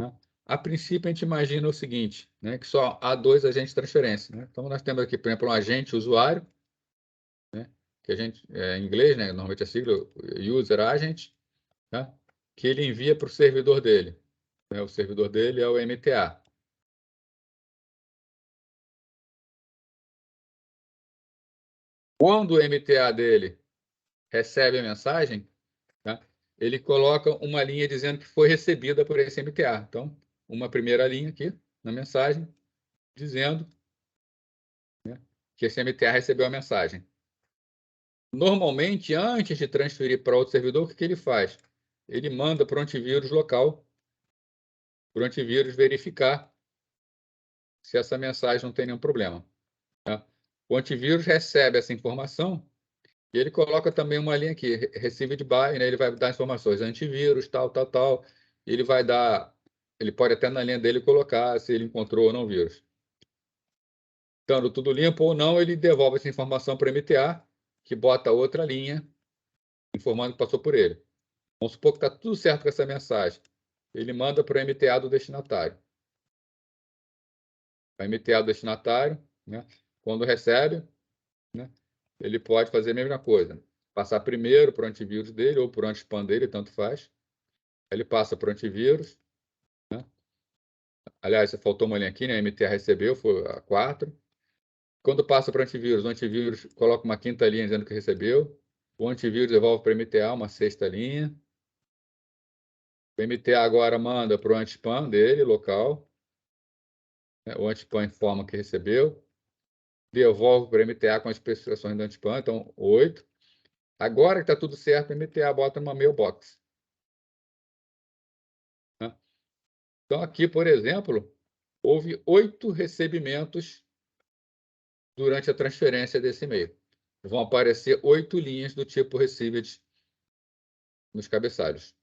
Né? A princípio, a gente imagina o seguinte, né? Que só há dois agentes de transferência. Né? Então, nós temos aqui, por exemplo, um agente usuário, né? Que a gente, em inglês, né? Normalmente a sigla user agent, tá? Que ele envia para o servidor dele. Né? O servidor dele é o MTA. Quando o MTA dele recebe a mensagem, tá? Ele coloca uma linha dizendo que foi recebida por esse MTA. Então, uma primeira linha aqui na mensagem, dizendo, né, que esse MTA recebeu a mensagem. Normalmente, antes de transferir para outro servidor, o que ele faz? Ele manda para o antivírus local, para o antivírus verificar se essa mensagem não tem nenhum problema. Tá? O antivírus recebe essa informação e ele coloca também uma linha aqui, received by, né? Ele vai dar informações, antivírus, tal, tal, tal. Ele vai dar, ele pode até na linha dele colocar se ele encontrou ou não vírus. Estando tudo limpo ou não, ele devolve essa informação para o MTA, que bota outra linha informando que passou por ele. Vamos supor que está tudo certo com essa mensagem. Ele manda para o MTA do destinatário. O MTA do destinatário, né, quando recebe, né, ele pode fazer a mesma coisa. Passar primeiro para o antivírus dele ou para o anti-spam dele, tanto faz. Ele passa para o antivírus. Né? Aliás, faltou uma linha aqui, né? O MTA recebeu, foi a 4. Quando passa para o antivírus coloca uma quinta linha dizendo que recebeu. O antivírus devolve para o MTA uma sexta linha. O MTA agora manda para o anti-spam dele, local. Né? O anti-spam informa que recebeu. Devolve para o MTA com as especificações do anti-spam, então 8. Agora que está tudo certo, o MTA bota numa mailbox. Né? Então, aqui, por exemplo, houve 8 recebimentos durante a transferência desse e-mail. Vão aparecer 8 linhas do tipo received nos cabeçalhos.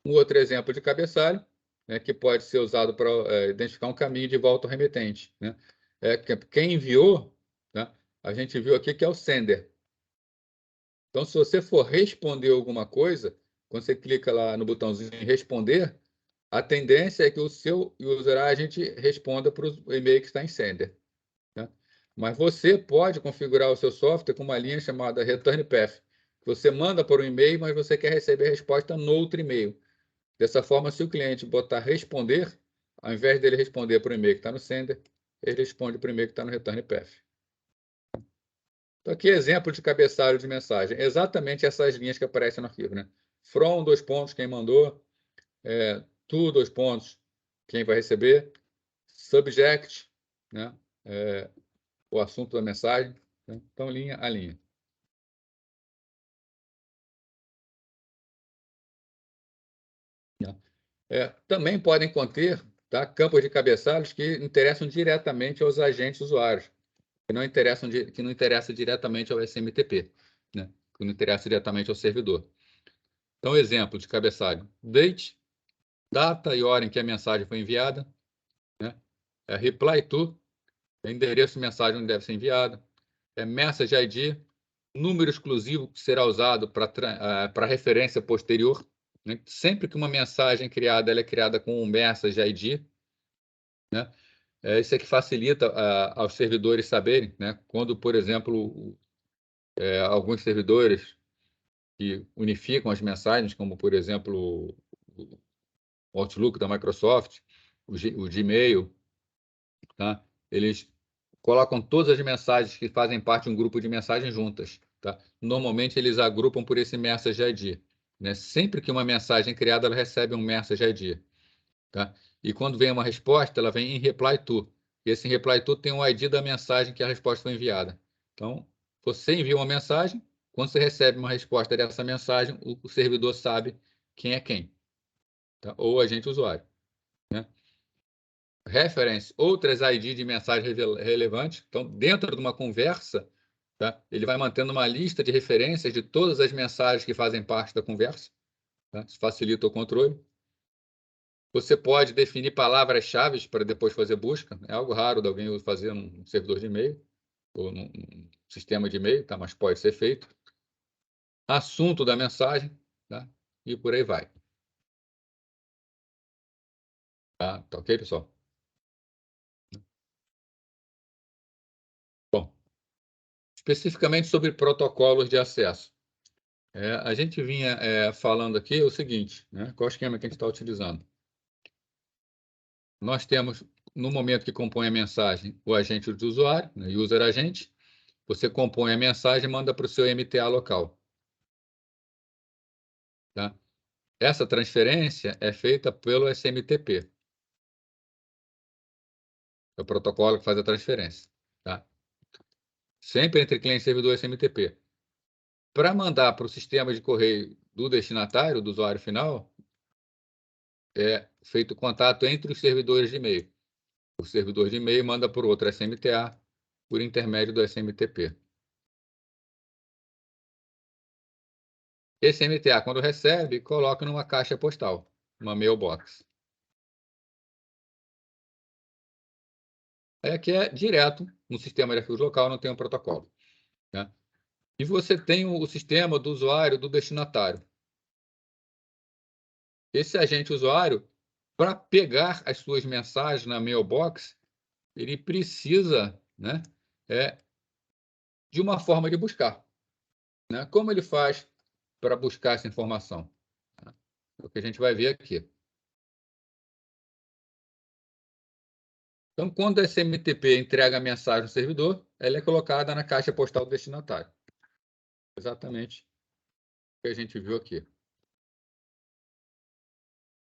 Um outro exemplo de cabeçalho, né, que pode ser usado para identificar um caminho de volta ao remetente. Né? Quem enviou, né, a gente viu aqui que é o sender. Então, se você for responder alguma coisa, quando você clica lá no botãozinho responder, a tendência é que o seu user agent responda para o e-mail que está em sender. Né? Mas você pode configurar o seu software com uma linha chamada return path. Você manda por um e-mail, mas você quer receber a resposta no outro e-mail. Dessa forma, se o cliente botar responder, ao invés dele responder para o e-mail que está no sender, ele responde para o e-mail que está no return path. Então, aqui exemplo de cabeçalho de mensagem. Exatamente essas linhas que aparecem no arquivo. Né? From, 2 pontos, quem mandou. To, 2 pontos, quem vai receber. Subject, né? O assunto da mensagem. Né? Então, linha a linha. Também podem conter, tá, campos de cabeçalhos que interessam diretamente aos agentes usuários, que não interessa diretamente ao SMTP, né? Que não interessa diretamente ao servidor. Então, exemplo de cabeçalho: date, data e hora em que a mensagem foi enviada, né? Reply to, endereço de mensagem onde deve ser enviada, message ID, número exclusivo que será usado para referência posterior. Né? Sempre que uma mensagem ela é criada com um message ID, né? Isso é que facilita aos servidores saberem, né? Quando, por exemplo, alguns servidores que unificam as mensagens, como, por exemplo, o Outlook da Microsoft, o Gmail, tá? Eles colocam todas as mensagens que fazem parte de um grupo de mensagens juntas. Tá? Normalmente, eles agrupam por esse Message ID. Né? Sempre que uma mensagem é criada, ela recebe um Message ID. Tá? E quando vem uma resposta, ela vem em Reply To. E esse Reply To tem o ID da mensagem que a resposta foi enviada. Então, você envia uma mensagem, quando você recebe uma resposta dessa mensagem, o servidor sabe quem é quem. Tá? Ou o agente usuário. Né? Reference, outras ID de mensagem relevante. Então, dentro de uma conversa, tá? Ele vai mantendo uma lista de referências de todas as mensagens que fazem parte da conversa. Tá? Isso facilita o controle. Você pode definir palavras-chave para depois fazer busca. É algo raro de alguém fazer num servidor de e-mail ou num sistema de e-mail, tá? Mas pode ser feito. Assunto da mensagem, tá? E por aí vai. Tá ok, pessoal? Bom, especificamente sobre protocolos de acesso. A gente vinha falando aqui o seguinte, né? Qual é o esquema que a gente está utilizando? Nós temos, no momento que compõe a mensagem, o agente do usuário, né? User agente. Você compõe a mensagem e manda para o seu MTA local. Tá? Essa transferência é feita pelo SMTP. É o protocolo que faz a transferência. Tá? Sempre entre cliente e servidor SMTP. Para mandar para o sistema de correio do destinatário, do usuário final, é feito contato entre os servidores de e-mail. O servidor de e-mail manda por outro SMTA por intermédio do SMTP. Esse MTA, quando recebe, coloca numa caixa postal, uma mailbox. Aqui é direto no sistema de arquivos local, não tem um protocolo. Né? E você tem o sistema do usuário, do destinatário. Esse agente usuário, para pegar as suas mensagens na mailbox, ele precisa, né, de uma forma de buscar. Né? Como ele faz para buscar essa informação? É o que a gente vai ver aqui. Então, quando a SMTP entrega a mensagem ao servidor, ela é colocada na caixa postal do destinatário. Exatamente o que a gente viu aqui.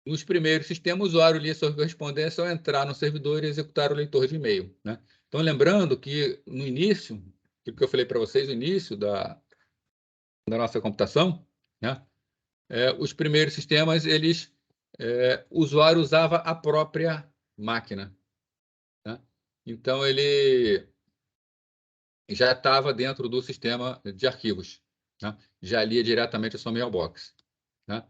Nos primeiros sistemas, o usuário lia sua correspondência ao entrar no servidor e executar o leitor de e-mail. Né? Então, lembrando que, no início, aquilo que eu falei para vocês no início da nossa computação, né? Os primeiros sistemas, o usuário usava a própria máquina, né? Então, ele já estava dentro do sistema de arquivos, né? Já lia diretamente a sua mailbox, né?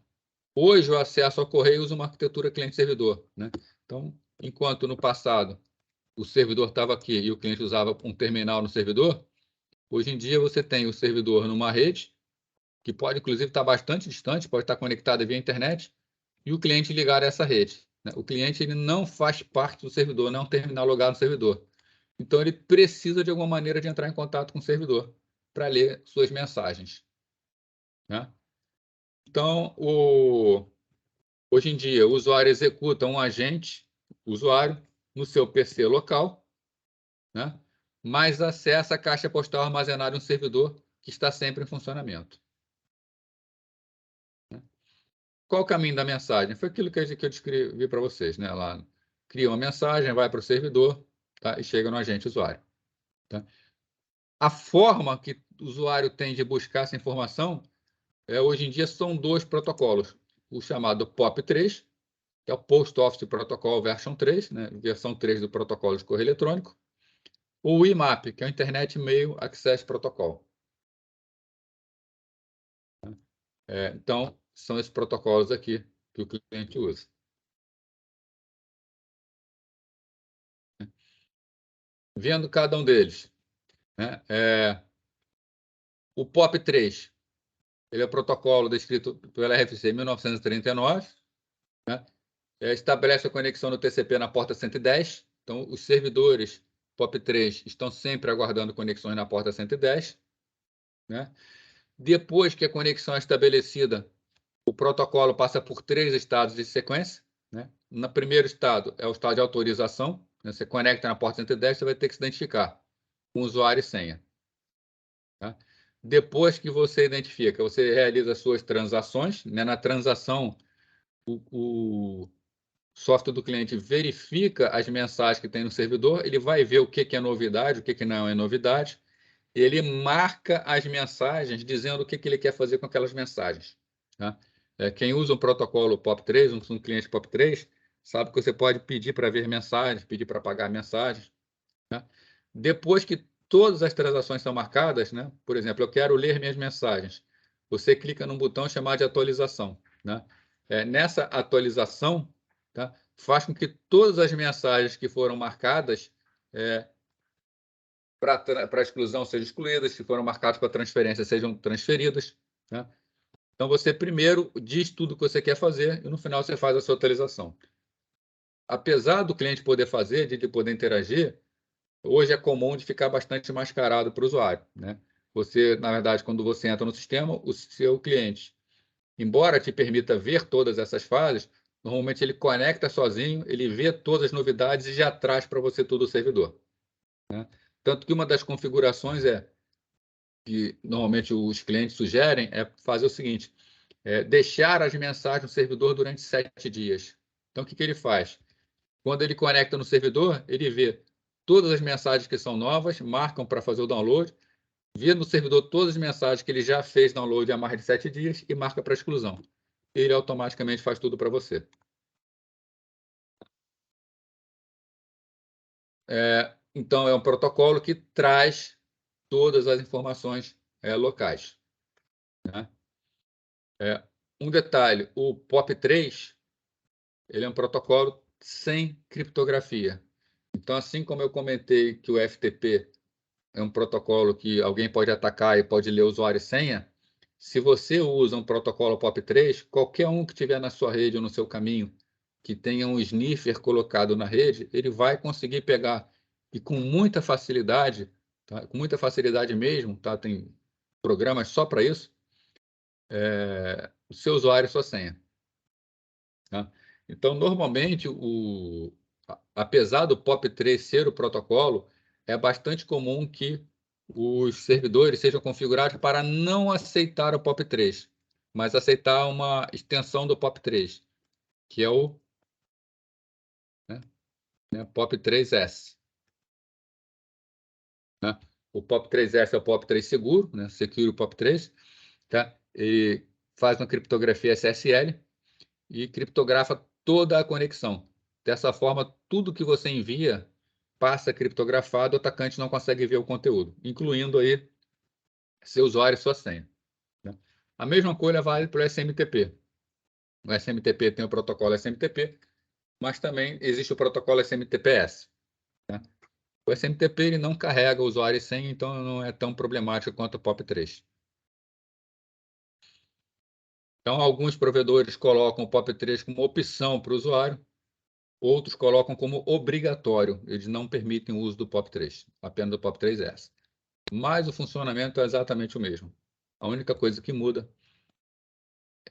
Hoje, o acesso ao correio usa uma arquitetura cliente-servidor, né? Então, enquanto no passado o servidor estava aqui e o cliente usava um terminal no servidor, hoje em dia você tem o servidor numa rede, que pode, inclusive, estar bastante distante, pode estar conectada via internet, e o cliente ligar a essa rede, né? O cliente ele não faz parte do servidor, não é um terminal logado no servidor. Então, ele precisa, de alguma maneira, de entrar em contato com o servidor para ler suas mensagens, né? Então, hoje em dia, o usuário executa um agente usuário no seu PC local, né? Mas acessa a caixa postal armazenada em um servidor que está sempre em funcionamento. Qual o caminho da mensagem? Foi aquilo que eu descrevi para vocês, né? Lá, cria uma mensagem, vai para o servidor, tá? E chega no agente usuário, tá? A forma que o usuário tem de buscar essa informação, hoje em dia, são dois protocolos. O chamado POP3, que é o Post Office Protocol Version 3, né? Versão 3 do protocolo de correio eletrônico, ou o IMAP, que é o Internet Mail Access Protocol. Então, são esses protocolos aqui que o cliente usa. Vendo cada um deles, né? O POP3, ele é o protocolo descrito pela RFC em 1939, né? Estabelece a conexão no TCP na porta 110. Então, os servidores POP3 estão sempre aguardando conexões na porta 110, né? Depois que a conexão é estabelecida, o protocolo passa por 3 estados de sequência, né? No primeiro estado é o estado de autorização, né? Você conecta na porta 110, você vai ter que se identificar com usuário e senha, tá? Depois que você identifica, você realiza as suas transações, né? Na transação, o software do cliente verifica as mensagens que tem no servidor, ele vai ver o que é novidade, o que não é novidade, e ele marca as mensagens dizendo o que ele quer fazer com aquelas mensagens, tá? Quem usa um protocolo POP3, um cliente POP3, sabe que você pode pedir para ver mensagens, pedir para apagar mensagens, né? Depois que todas as transações são marcadas, né? Por exemplo, eu quero ler minhas mensagens. Você clica num botão chamado de atualização, né? Nessa atualização, tá? Faz com que todas as mensagens que foram marcadas para exclusão sejam excluídas, se foram marcadas para transferência sejam transferidas, né? Então, você primeiro diz tudo o que você quer fazer e no final você faz a sua atualização. Apesar do cliente poder fazer, de poder interagir, hoje é comum de ficar bastante mascarado para o usuário, né? Você, na verdade, quando você entra no sistema, o seu cliente, embora te permita ver todas essas fases, normalmente ele conecta sozinho, ele vê todas as novidades e já traz para você tudo o servidor, né? Tanto que uma das configurações que normalmente os clientes sugerem é fazer o seguinte, deixar as mensagens no servidor durante 7 dias. Então, o que ele faz? Quando ele conecta no servidor, ele vê todas as mensagens que são novas, marcam para fazer o download, vê no servidor todas as mensagens que ele já fez download há mais de 7 dias e marca para exclusão. Ele automaticamente faz tudo para você. Então, é um protocolo que traz todas as informações locais, né? Um detalhe, o POP3, ele é um protocolo sem criptografia. Então, assim como eu comentei que o FTP é um protocolo que alguém pode atacar e pode ler usuário e senha, se você usa um protocolo POP3, qualquer um que tiver na sua rede ou no seu caminho que tenha um sniffer colocado na rede, ele vai conseguir pegar e com muita facilidade, tá? Com muita facilidade mesmo, tá? Tem programas só para isso, o seu usuário e sua senha, tá? Então, normalmente, apesar do POP3 ser o protocolo, é bastante comum que os servidores sejam configurados para não aceitar o POP3, mas aceitar uma extensão do POP3, que é o, né, POP3S, né? O POP3S é o POP3 seguro, né? Secure POP3, tá? Ele faz uma criptografia SSL e criptografa toda a conexão. Dessa forma, tudo que você envia passa criptografado, o atacante não consegue ver o conteúdo, incluindo aí seu usuário e sua senha, né? A mesma coisa vale para o SMTP. O SMTP tem o protocolo SMTP, mas também existe o protocolo SMTPS, né? O SMTP ele não carrega usuário e senha, então não é tão problemático quanto o POP3. Então, alguns provedores colocam o POP3 como opção para o usuário, outros colocam como obrigatório. Eles não permitem o uso do POP3, apenas do POP3S. Mas o funcionamento é exatamente o mesmo. A única coisa que muda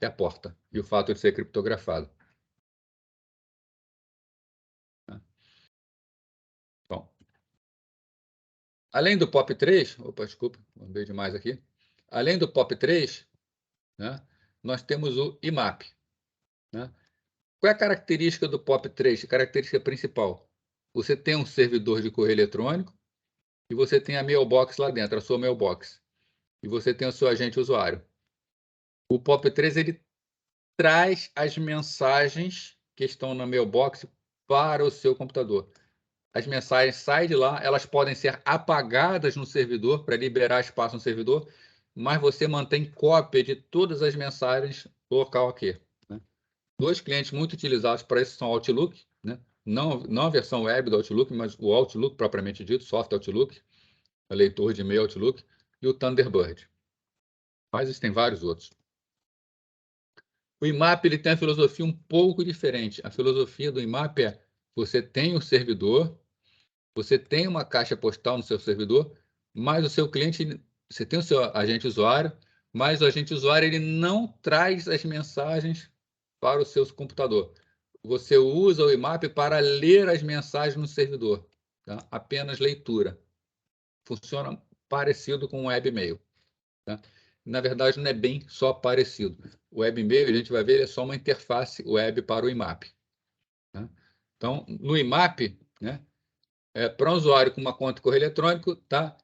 é a porta e o fato de ser criptografado. Bom, além do POP3, opa, desculpa, mandei demais aqui. Além do POP3, né, nós temos o IMAP, né? Qual é a característica do POP3? A característica principal. Você tem um servidor de correio eletrônico e você tem a mailbox lá dentro, a sua mailbox. E você tem o seu agente usuário. O POP3 ele traz as mensagens que estão na mailbox para o seu computador. As mensagens saem de lá, elas podem ser apagadas no servidor para liberar espaço no servidor, mas você mantém cópia de todas as mensagens local aqui, né? Dois clientes muito utilizados para isso são o Outlook, né? Não a versão web do Outlook, mas o Outlook propriamente dito, software Outlook, o leitor de e-mail Outlook, e o Thunderbird. Mas existem vários outros. O IMAP ele tem uma filosofia um pouco diferente. A filosofia do IMAP é: você tem o servidor, você tem uma caixa postal no seu servidor, mas o seu cliente, você tem o seu agente usuário, mas o agente usuário ele não traz as mensagens para o seu computador. Você usa o IMAP para ler as mensagens no servidor, tá? Apenas leitura. Funciona parecido com o webmail, tá? Na verdade, não é bem só parecido. O webmail, a gente vai ver, é só uma interface web para o IMAP, né? Então, no IMAP, né, para um usuário com uma conta de correio eletrônico, tá,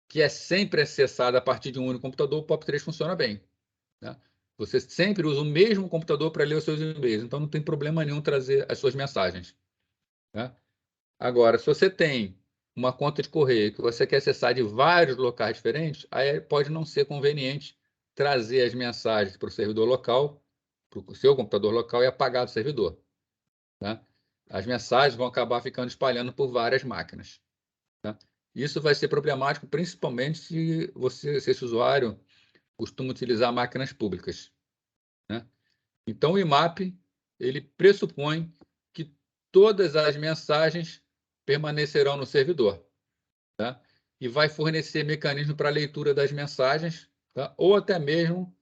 que é sempre acessada a partir de um único computador, o POP3 funciona bem, né? Você sempre usa o mesmo computador para ler os seus e-mails, então não tem problema nenhum trazer as suas mensagens, né? Agora, se você tem uma conta de correio que você quer acessar de vários locais diferentes, aí pode não ser conveniente trazer as mensagens para o servidor local, para o seu computador local e apagar do servidor, né? As mensagens vão acabar ficando espalhando por várias máquinas, né? Isso vai ser problemático, principalmente se esse usuário costuma utilizar máquinas públicas, né? Então, o IMAP ele pressupõe que todas as mensagens permanecerão no servidor, tá? E vai fornecer mecanismo para leitura das mensagens, tá? Ou até mesmo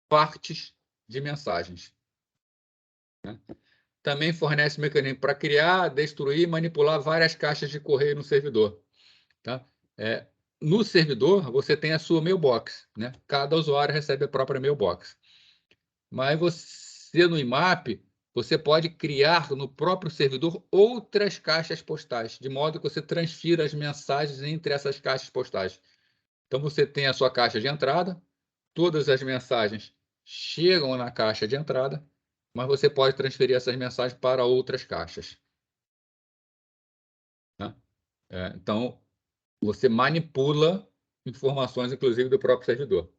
partes de mensagens, né? Também fornece mecanismo para criar, destruir e manipular várias caixas de correio no servidor, tá? No servidor, você tem a sua mailbox, né? Cada usuário recebe a própria mailbox. Mas você, no IMAP, você pode criar no próprio servidor outras caixas postais, de modo que você transfira as mensagens entre essas caixas postais. Então, você tem a sua caixa de entrada, todas as mensagens chegam na caixa de entrada, mas você pode transferir essas mensagens para outras caixas, né? Então, você manipula informações, inclusive, do próprio servidor,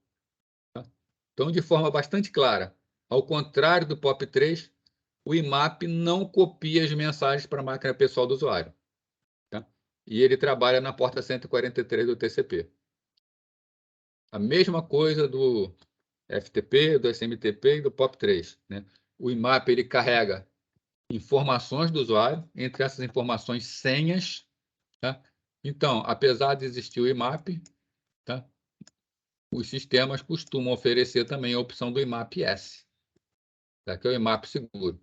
tá? Então, de forma bastante clara, ao contrário do POP3, o IMAP não copia as mensagens para a máquina pessoal do usuário, tá? E ele trabalha na porta 143 do TCP. A mesma coisa do FTP, do SMTP e do POP3, né? O IMAP ele carrega informações do usuário, entre essas informações, senhas, tá? Então, apesar de existir o IMAP, tá, os sistemas costumam oferecer também a opção do IMAP-S, tá, que é o IMAP seguro.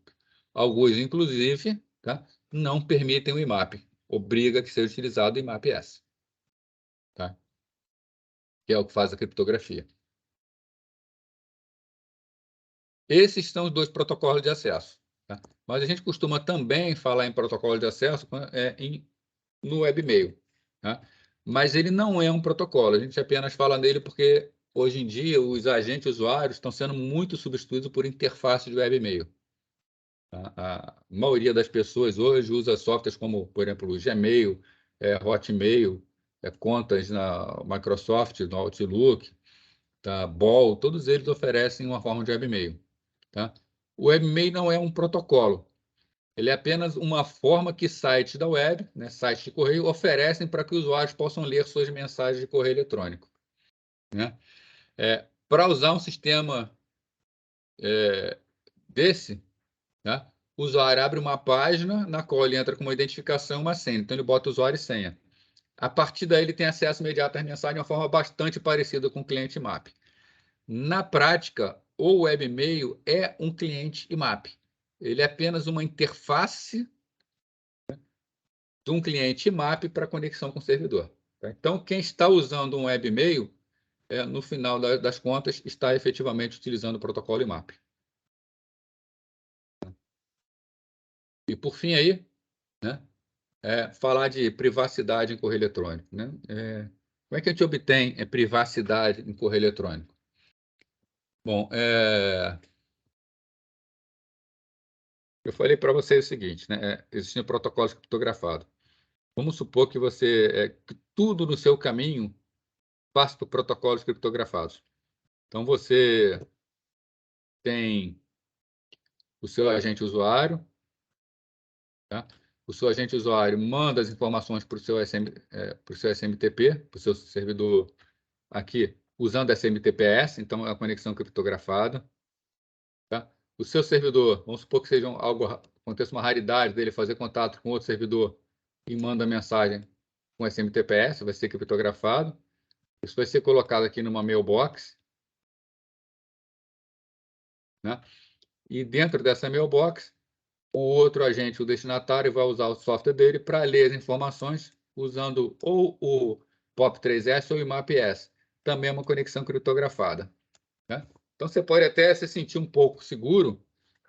Alguns, inclusive, tá, não permitem o IMAP, obriga que seja utilizado o IMAP-S, tá, que é o que faz a criptografia. Esses são os dois protocolos de acesso, tá? Mas a gente costuma também falar em protocolo de acesso no webmail, tá? mas ele não é um protocolo. A gente apenas fala nele porque, hoje em dia, os agentes usuários estão sendo muito substituídos por interfaces de web e-mail. A maioria das pessoas hoje usa softwares como, por exemplo, o Gmail, Hotmail, contas na Microsoft, no Outlook, tá? Ball, todos eles oferecem uma forma de web-mail. Tá? O web-mail não é um protocolo, ele é apenas uma forma que sites da web, né, sites de correio, oferecem para que usuários possam ler suas mensagens de correio eletrônico. Né? Para usar um sistema desse, né, o usuário abre uma página na qual ele entra com uma identificação e uma senha. Então, ele bota usuário e senha. A partir daí, ele tem acesso imediato às mensagens de uma forma bastante parecida com o cliente IMAP. Na prática, o webmail é um cliente IMAP. Ele é apenas uma interface de um cliente IMAP para conexão com o servidor. Então, quem está usando um webmail, no final das contas, está efetivamente utilizando o protocolo IMAP. E, por fim, aí, né, falar de privacidade em correio eletrônico. Né? Como é que a gente obtém privacidade em correio eletrônico? Bom, eu falei para vocês o seguinte, né? Existem protocolos criptografados. Vamos supor que que tudo no seu caminho passa por protocolos criptografados. Então, você tem o seu agente usuário, tá? O seu agente usuário manda as informações para o seu SMTP, para o seu servidor aqui, usando SMTPS, então é a conexão criptografada. Tá? O seu servidor, vamos supor que seja aconteça uma raridade dele fazer contato com outro servidor e manda mensagem com SMTPS, vai ser criptografado. Isso vai ser colocado aqui numa mailbox, né? E dentro dessa mailbox, o outro agente, o destinatário, vai usar o software dele para ler as informações usando ou o POP3S ou o IMAP-S. Também é uma conexão criptografada. Né? Então, você pode até se sentir um pouco seguro,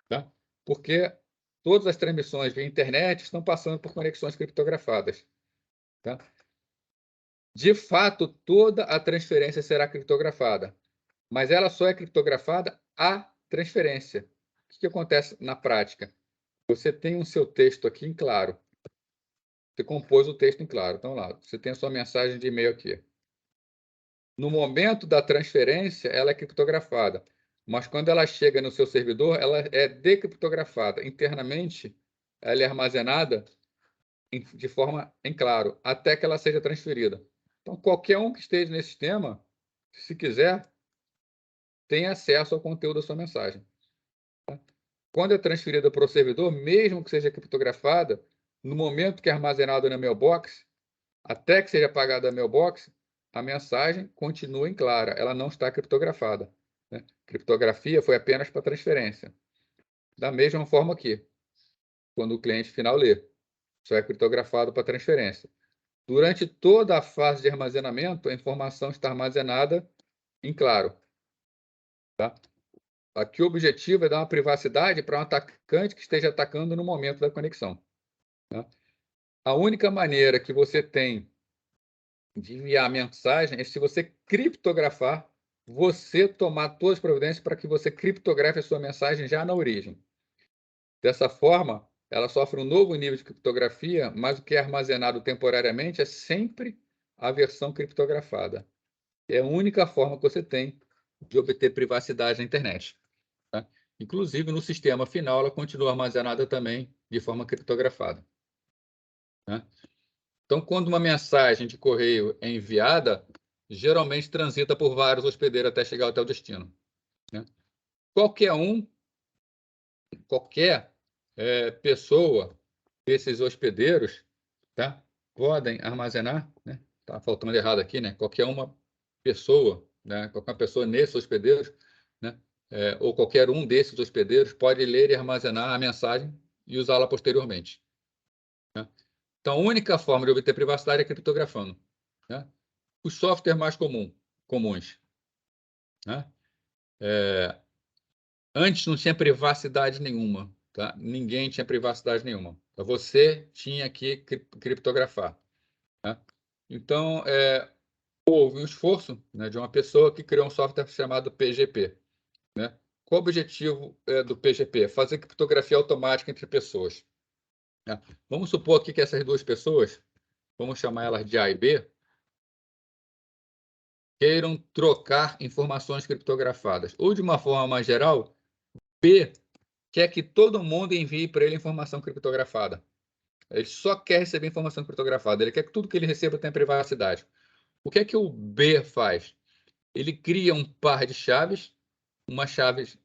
tá? Porque todas as transmissões via internet estão passando por conexões criptografadas. Tá? De fato, toda a transferência será criptografada, mas ela só é criptografada a transferência. O que acontece na prática? Você tem o seu texto aqui em claro. Você compôs o texto em claro. Então, lá, você tem a sua mensagem de e-mail aqui. No momento da transferência, ela é criptografada. Mas quando ela chega no seu servidor, ela é decriptografada. Internamente, ela é armazenada de forma em claro, até que ela seja transferida. Então, qualquer um que esteja nesse sistema, se quiser, tem acesso ao conteúdo da sua mensagem. Quando é transferida para o servidor, mesmo que seja criptografada, no momento que é armazenado na mailbox, até que seja apagada a mailbox, a mensagem continua em clara, ela não está criptografada. Né? Criptografia foi apenas para transferência. Da mesma forma que, quando o cliente final lê, só é criptografado para transferência. Durante toda a fase de armazenamento, a informação está armazenada em claro. Tá? Aqui o objetivo é dar uma privacidade para um atacante que esteja atacando no momento da conexão. Tá? A única maneira que você tem de enviar a mensagem é se você criptografar, você tomar todas as providências para que você criptografe a sua mensagem já na origem. Dessa forma, ela sofre um novo nível de criptografia, mas o que é armazenado temporariamente é sempre a versão criptografada. É a única forma que você tem de obter privacidade na internet. Tá? Inclusive, no sistema final, ela continua armazenada também de forma criptografada. Tá? Então, quando uma mensagem de correio é enviada, geralmente transita por vários hospedeiros até chegar até o destino. Né? Qualquer pessoa desses hospedeiros, tá? Podem armazenar, né? Tá faltando errado aqui, né? Qualquer uma pessoa, né? Qualquer pessoa nesses hospedeiros, né? Ou qualquer um desses hospedeiros pode ler e armazenar a mensagem e usá-la posteriormente. Né? Então, a única forma de obter privacidade é criptografando. Né? Os softwares mais comuns. Né? Antes não tinha privacidade nenhuma. Tá? Ninguém tinha privacidade nenhuma. Então, você tinha que criptografar. Tá? Então, houve um esforço, né, de uma pessoa que criou um software chamado PGP. Né? Qual o objetivo do PGP? Fazer criptografia automática entre pessoas. Né? Vamos supor aqui que essas duas pessoas, vamos chamar elas de A e B, queiram trocar informações criptografadas. Ou, de uma forma mais geral, B quer que todo mundo envie para ele informação criptografada. Ele só quer receber informação criptografada. Ele quer que tudo que ele receba tenha privacidade. O que é que o B faz? Ele cria um par de chaves, uma chave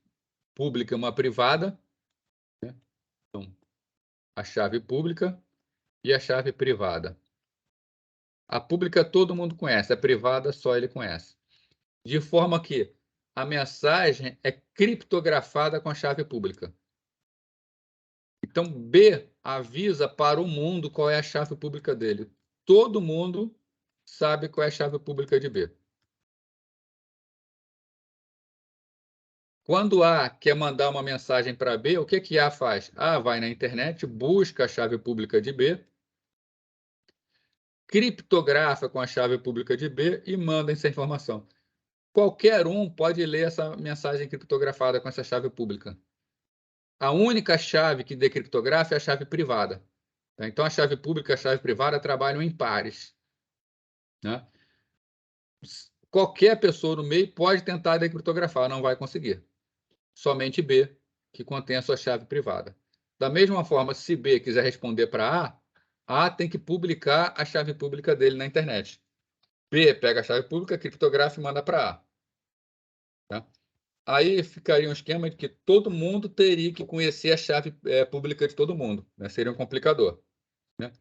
pública e uma privada. Né? Então, a chave pública e a chave privada. A pública todo mundo conhece, a privada só ele conhece. De forma que a mensagem é criptografada com a chave pública. Então, B avisa para o mundo qual é a chave pública dele. Todo mundo sabe qual é a chave pública de B. Quando A quer mandar uma mensagem para B, o que A faz? A vai na internet, busca a chave pública de B, criptografa com a chave pública de B e manda essa informação. Qualquer um pode ler essa mensagem criptografada com essa chave pública. A única chave que decriptografa é a chave privada. Então, a chave pública e a chave privada trabalham em pares. Né? Qualquer pessoa no meio pode tentar decriptografar, não vai conseguir. Somente B, que contém a sua chave privada. Da mesma forma, se B quiser responder para A tem que publicar a chave pública dele na internet. B pega a chave pública, criptografa e manda para A. Tá? Aí ficaria um esquema de que todo mundo teria que conhecer a chave pública de todo mundo. Né? Seria um complicador. Né?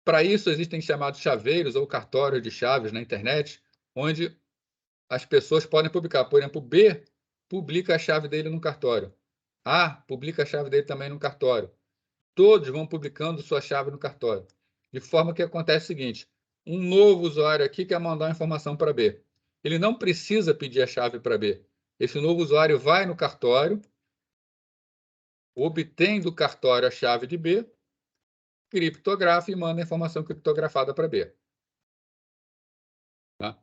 Para isso, existem chamados chaveiros ou cartórios de chaves na internet, onde as pessoas podem publicar. Por exemplo, B publica a chave dele no cartório. A publica a chave dele também no cartório. Todos vão publicando sua chave no cartório. De forma que acontece o seguinte: um novo usuário aqui quer mandar uma informação para B. Ele não precisa pedir a chave para B. Esse novo usuário vai no cartório, obtém do cartório a chave de B, criptografa e manda a informação criptografada para B. Tá?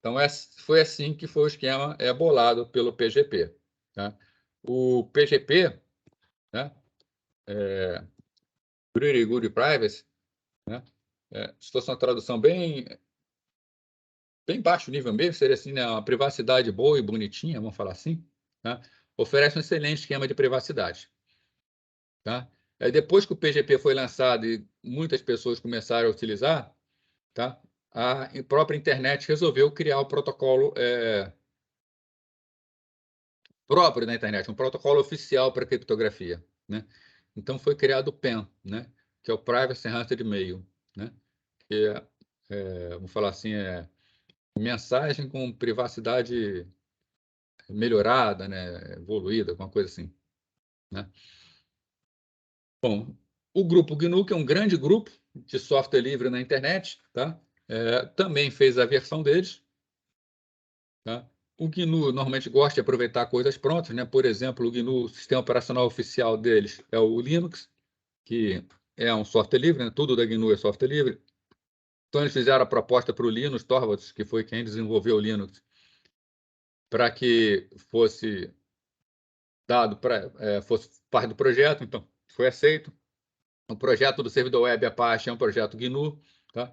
Então, foi assim que foi o esquema bolado pelo PGP. Tá? O PGP, né, Pretty Good Privacy, né, se fosse uma tradução bem baixo nível mesmo, seria assim, né, uma privacidade boa e bonitinha, vamos falar assim, tá? Oferece um excelente esquema de privacidade. Tá? Depois que o PGP foi lançado e muitas pessoas começaram a utilizar, tá? A própria internet resolveu criar o protocolo próprio da internet, um protocolo oficial para criptografia. Né? Então, foi criado o PEM, né? Que é o Privacy Enhanced Mail, né? Que vamos falar assim, mensagem com privacidade melhorada, né? Evoluída, alguma coisa assim. Né? Bom, o grupo GNU, que é um grande grupo de software livre na internet, tá? Também fez a versão deles. Tá? O GNU normalmente gosta de aproveitar coisas prontas, né? Por exemplo, o GNU, o sistema operacional oficial deles é o Linux, que é um software livre, né? Tudo da GNU é software livre. Então, eles fizeram a proposta para o Linus Torvalds, que foi quem desenvolveu o Linux, para que fosse dado fosse parte do projeto, então foi aceito. O projeto do servidor web Apache é um projeto GNU, tá?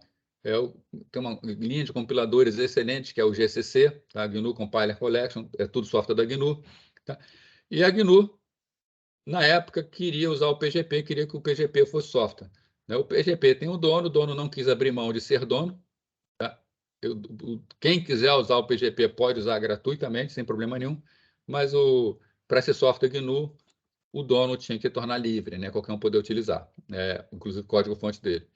Tem uma linha de compiladores excelente, que é o GCC, tá? GNU Compiler Collection, é tudo software da GNU. Tá? E a GNU, na época, queria usar o PGP, queria que o PGP fosse software. Né? O PGP tem o dono não quis abrir mão de ser dono. Tá? Quem quiser usar o PGP pode usar gratuitamente, sem problema nenhum, mas para ser software GNU, o dono tinha que tornar livre, né? Qualquer um poder utilizar, inclusive o código-fonte dele.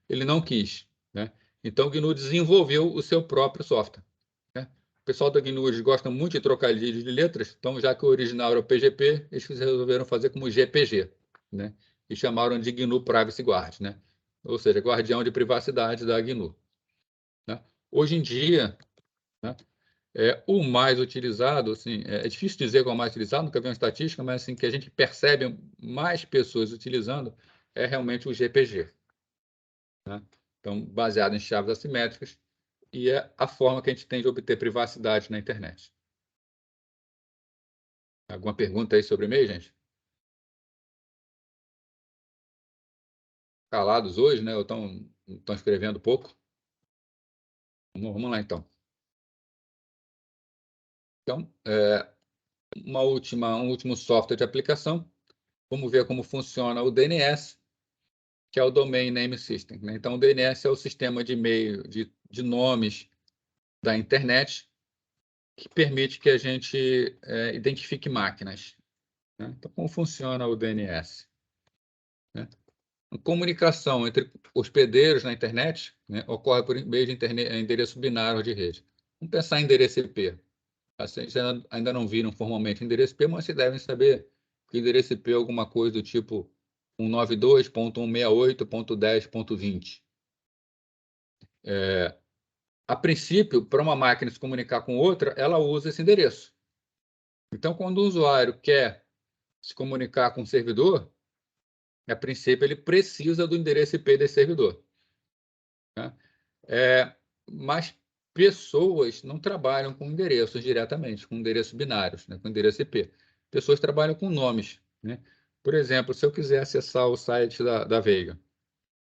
Ele não quis, né? Então, o GNU desenvolveu o seu próprio software. Né? O pessoal da GNU gosta muito de trocadilhos de letras, então, já que o original era o PGP, eles resolveram fazer como GPG, né? E chamaram de GNU Privacy Guard, né? Ou seja, guardião de privacidade da GNU. Né? Hoje em dia, né, o mais utilizado, assim, é difícil dizer qual é o mais utilizado, nunca vi uma estatística, mas assim, que a gente percebe mais pessoas utilizando é realmente o GPG. Né? Então, baseado em chaves assimétricas, e é a forma que a gente tem de obter privacidade na internet. Alguma pergunta aí sobre e-mail, gente? Calados hoje, né? Ou estão escrevendo pouco? Vamos lá, então. Então, um último software de aplicação. Vamos ver como funciona o DNS, que é o Domain Name System, né? Então, o DNS é o sistema de e-mail de nomes da internet que permite que a gente identifique máquinas, né? Então, como funciona o DNS? Né? A comunicação entre hospedeiros na internet, né, ocorre por meio de endereço binário de rede. Vamos pensar em endereço IP. Vocês ainda não viram formalmente endereço IP, mas vocês devem saber que endereço IP é alguma coisa do tipo 192.168.10.20. A princípio, para uma máquina se comunicar com outra, ela usa esse endereço. Então, quando o usuário quer se comunicar com o servidor, a princípio ele precisa do endereço IP desse servidor, né? Mas pessoas não trabalham com endereços diretamente, com endereços binários, né, com endereço IP. Pessoas trabalham com nomes, né? Por exemplo, se eu quiser acessar o site da Veiga,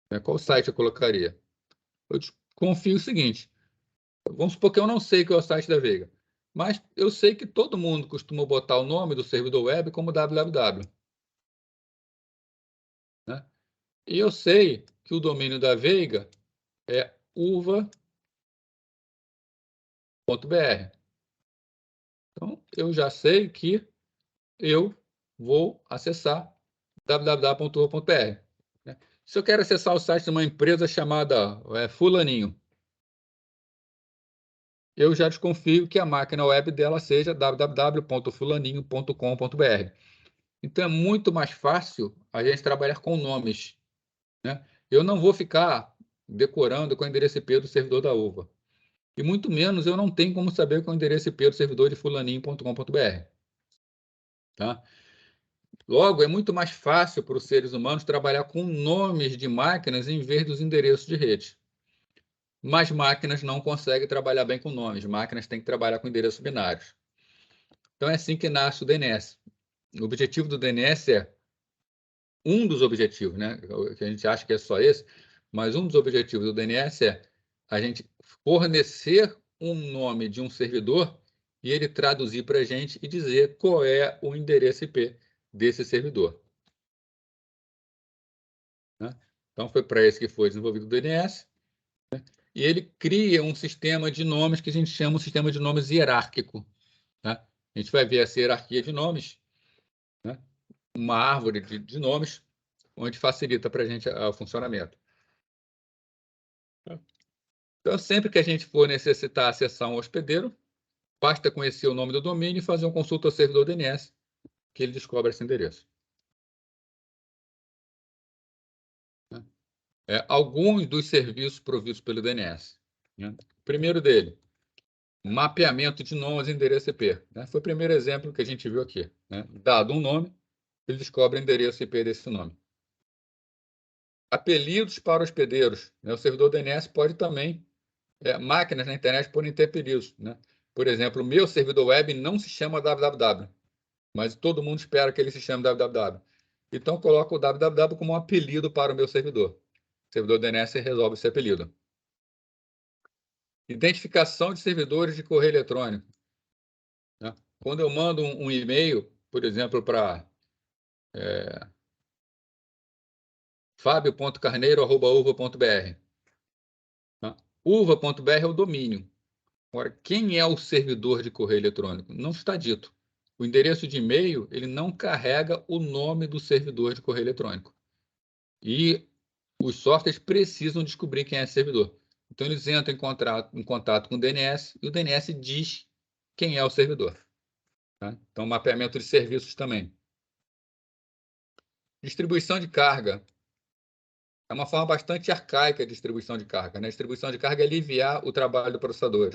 né, qual site eu colocaria? Eu confio o seguinte, vamos supor que eu não sei qual é o site da Veiga, mas eu sei que todo mundo costuma botar o nome do servidor web como www, né? E eu sei que o domínio da Veiga é uva.br. Então, eu já sei que eu vou acessar www.uva.br, né? Se eu quero acessar o site de uma empresa chamada Fulaninho, eu já desconfio que a máquina web dela seja www.fulaninho.com.br. Então, é muito mais fácil a gente trabalhar com nomes, né? Eu não vou ficar decorando com o endereço IP do servidor da UVA. E muito menos eu não tenho como saber qual é o endereço IP do servidor de fulaninho.com.br. Tá? Logo, é muito mais fácil para os seres humanos trabalhar com nomes de máquinas em vez dos endereços de rede. Mas máquinas não conseguem trabalhar bem com nomes. Máquinas têm que trabalhar com endereços binários. Então, é assim que nasce o DNS. O objetivo do DNS é um dos objetivos, né? Que a gente acha que é só esse, mas um dos objetivos do DNS é a gente fornecer um nome de um servidor e ele traduzir para a gente e dizer qual é o endereço IP desse servidor, né? Então, foi para isso que foi desenvolvido o DNS, e ele cria um sistema de nomes que a gente chama de sistema de nomes hierárquico, né? A gente vai ver essa hierarquia de nomes, né? Uma árvore de nomes, onde facilita para a gente o funcionamento. Então, sempre que a gente for necessitar acessar um hospedeiro, basta conhecer o nome do domínio e fazer uma consulta ao servidor DNS, que ele descobre esse endereço, né? Alguns dos serviços providos pelo DNS, né? O primeiro dele, mapeamento de nomes e endereço IP, né? Foi o primeiro exemplo que a gente viu aqui, né? Dado um nome, ele descobre o endereço IP desse nome. Apelidos para hospedeiros, né? O servidor DNS pode também, máquinas na internet podem ter apelidos, né? Por exemplo, o meu servidor web não se chama www, mas todo mundo espera que ele se chame www. Então, coloco o www como um apelido para o meu servidor. O servidor DNS resolve esse apelido. Identificação de servidores de correio eletrônico, né? Quando eu mando um e-mail, por exemplo, para fabio.carneiro@uva.br, né? Uva.br é o domínio. Agora, quem é o servidor de correio eletrônico? Não está dito. O endereço de e-mail, ele não carrega o nome do servidor de correio eletrônico. E os softwares precisam descobrir quem é esse servidor. Então, eles entram em contato com o DNS e o DNS diz quem é o servidor, tá? Então, mapeamento de serviços também. Distribuição de carga. É uma forma bastante arcaica de distribuição de carga, né? Distribuição de carga é aliviar o trabalho do processador,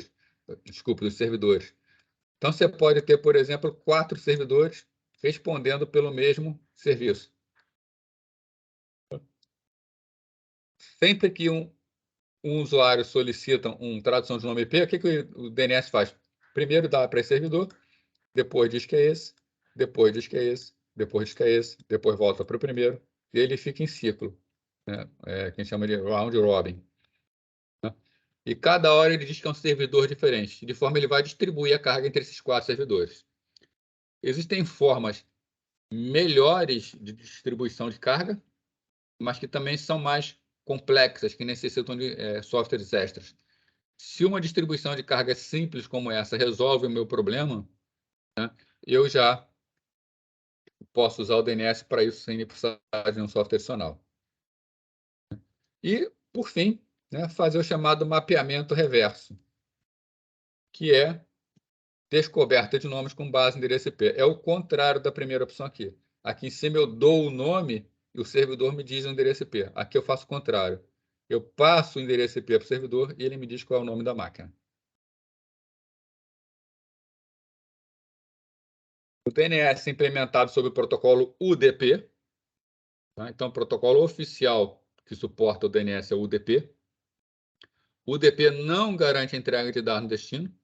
desculpe, dos servidores. Então, você pode ter, por exemplo, 4 servidores respondendo pelo mesmo serviço. Sempre que um um usuário solicita uma tradução de nome IP, o que o DNS faz? Primeiro dá para esse servidor, depois diz que é esse, depois diz que é esse, depois diz que é esse, depois volta para o primeiro, e ele fica em ciclo, né? Que a gente chama de round robin. Né? E cada hora ele diz que é um servidor diferente, de forma ele vai distribuir a carga entre esses 4 servidores. Existem formas melhores de distribuição de carga, mas que também são mais complexas, que necessitam de softwares extras. Se uma distribuição de carga simples como essa resolve o meu problema, né, eu já posso usar o DNS para isso sem precisar de um software adicional. E, por fim, né, fazer o chamado mapeamento reverso, que é descoberta de nomes com base em endereço IP. É o contrário da primeira opção aqui. Aqui em cima eu dou o nome e o servidor me diz o endereço IP. Aqui eu faço o contrário. Eu passo o endereço IP para o servidor e ele me diz qual é o nome da máquina. O DNS é implementado sob o protocolo UDP. Tá? Então, o protocolo oficial que suporta o DNS é o UDP. O UDP não garante a entrega de dados no destino.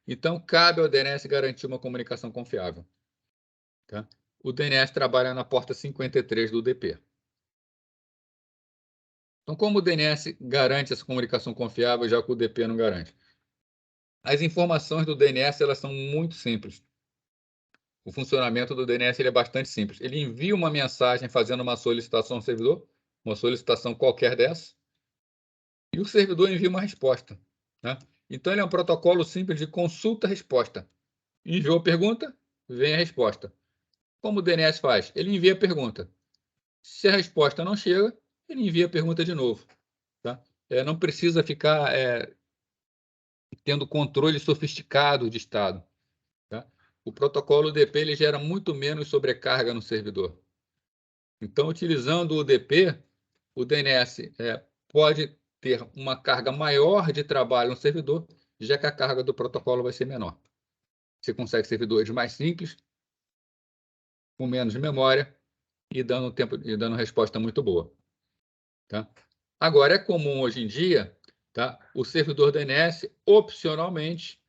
Então, cabe ao DNS garantir uma comunicação confiável. Tá? O DNS trabalha na porta 53 do UDP. Então, como o DNS garante essa comunicação confiável, já que o UDP não garante? As informações do DNS elas são muito simples. O funcionamento do DNS ele é bastante simples. Ele envia uma mensagem fazendo uma solicitação ao servidor, uma solicitação qualquer dessa, e o servidor envia uma resposta. Né? Então, ele é um protocolo simples de consulta-resposta. Enviou a pergunta, vem a resposta. Como o DNS faz? Ele envia a pergunta. Se a resposta não chega, ele envia a pergunta de novo. Tá? Não precisa ficar tendo controle sofisticado de estado. Tá? O protocolo UDP ele gera muito menos sobrecarga no servidor. Então, utilizando o UDP, o DNS pode ter uma carga maior de trabalho no servidor, já que a carga do protocolo vai ser menor. Você consegue servidores mais simples, com menos memória e dando tempo e dando resposta muito boa. Tá? Agora, é comum hoje em dia, tá, o servidor DNS, opcionalmente,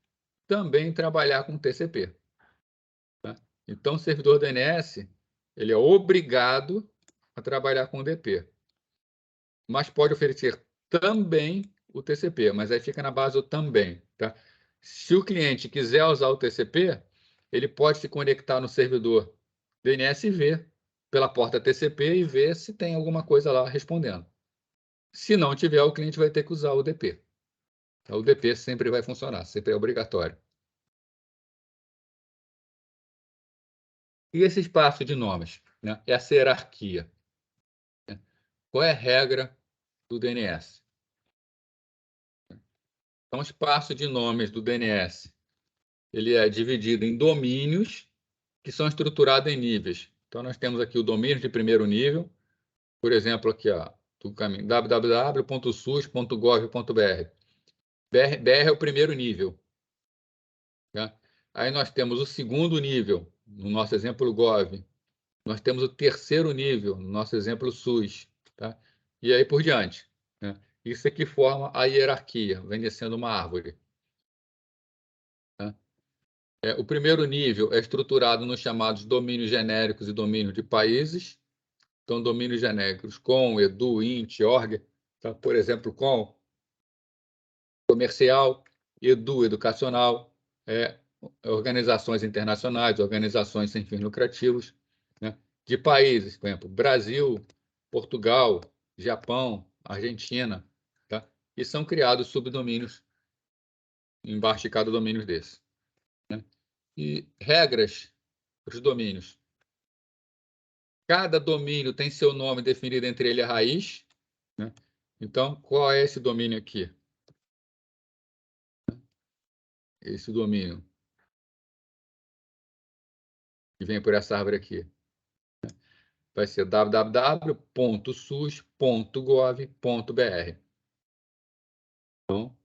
também trabalhar com TCP. Tá? Então, o servidor DNS ele é obrigado a trabalhar com DP, mas pode oferecer também o TCP, mas aí fica na base do também. Tá? Se o cliente quiser usar o TCP, ele pode se conectar no servidor DNS e ver pela porta TCP e ver se tem alguma coisa lá respondendo. Se não tiver, o cliente vai ter que usar o DP. O DP sempre vai funcionar, sempre é obrigatório. E esse espaço de nomes? Né? Essa hierarquia. Né? Qual é a regra do DNS? Então, o espaço de nomes do DNS ele é dividido em domínios que são estruturados em níveis. Então, nós temos aqui o domínio de primeiro nível, por exemplo, aqui, ó, do caminho www.sus.gov.br. BR é o primeiro nível. Tá? Aí nós temos o segundo nível, no nosso exemplo Gov. Nós temos o terceiro nível, no nosso exemplo SUS. Tá? E aí por diante. Né? Isso aqui forma a hierarquia, vem descendo uma árvore. Tá? O primeiro nível é estruturado nos chamados domínios genéricos e domínios de países. Então, domínios genéricos com, edu, int, org. Tá? Por exemplo, com comercial, edu, educacional, organizações internacionais, organizações sem fins lucrativos, né? De países, por exemplo, Brasil, Portugal, Japão, Argentina, tá? E são criados subdomínios embaixo de cada domínio desse. Né? E regras para os domínios. Cada domínio tem seu nome definido entre ele e a raiz. Né? Então, qual é esse domínio aqui? Esse domínio que vem por essa árvore aqui. Vai ser www.sus.gov.br. Então,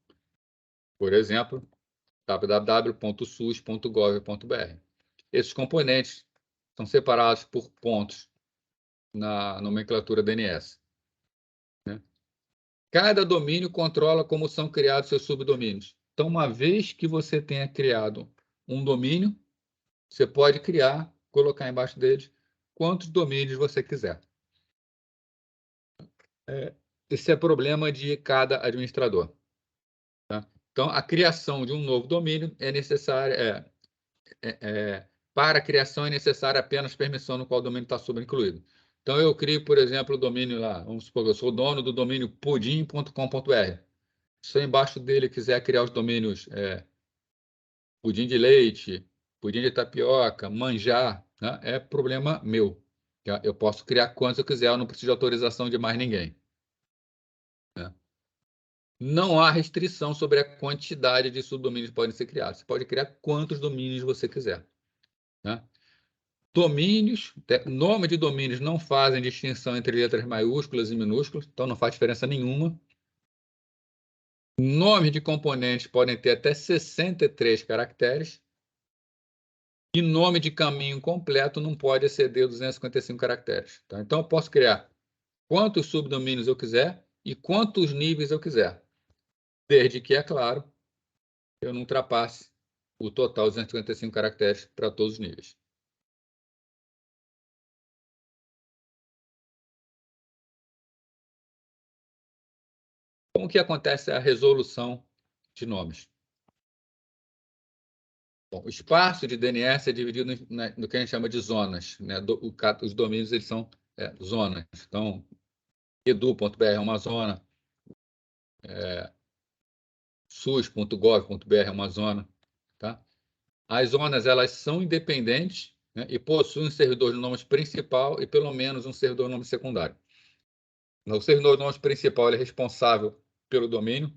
por exemplo, www.sus.gov.br. Esses componentes são separados por pontos na nomenclatura DNS. Né? Cada domínio controla como são criados seus subdomínios. Então, uma vez que você tenha criado um domínio, você pode criar, colocar embaixo deles quantos domínios você quiser. Esse é problema de cada administrador. Tá? Então, a criação de um novo domínio é necessária. Para a criação é necessária apenas permissão no qual o domínio está sobreincluído. Então, eu crio, por exemplo, o domínio lá. Vamos supor que eu sou dono do domínio pudim.com.br. Se eu embaixo dele quiser criar os domínios pudim de leite, pudim de tapioca, manjar, né? É problema meu. Eu posso criar quantos eu quiser, eu não preciso de autorização de mais ninguém. Né? Não há restrição sobre a quantidade de subdomínios que podem ser criados. Você pode criar quantos domínios você quiser. Né? Domínios, nome de domínios não fazem distinção entre letras maiúsculas e minúsculas, então não faz diferença nenhuma. Nomes de componentes podem ter até 63 caracteres. E nome de caminho completo não pode exceder 255 caracteres. Tá? Então, eu posso criar quantos subdomínios eu quiser e quantos níveis eu quiser, desde que, é claro, eu não ultrapasse o total de 255 caracteres para todos os níveis. Como que acontece a resolução de nomes? Bom, o espaço de DNS é dividido no que a gente chama de zonas. Né? Os domínios eles são zonas. Então, edu.br é uma zona, sus.gov.br é uma zona. Tá? As zonas elas são independentes, né, e possuem um servidor de nomes principal e pelo menos um servidor de nome secundário. O servidor de nomes principal ele é responsável pelo domínio.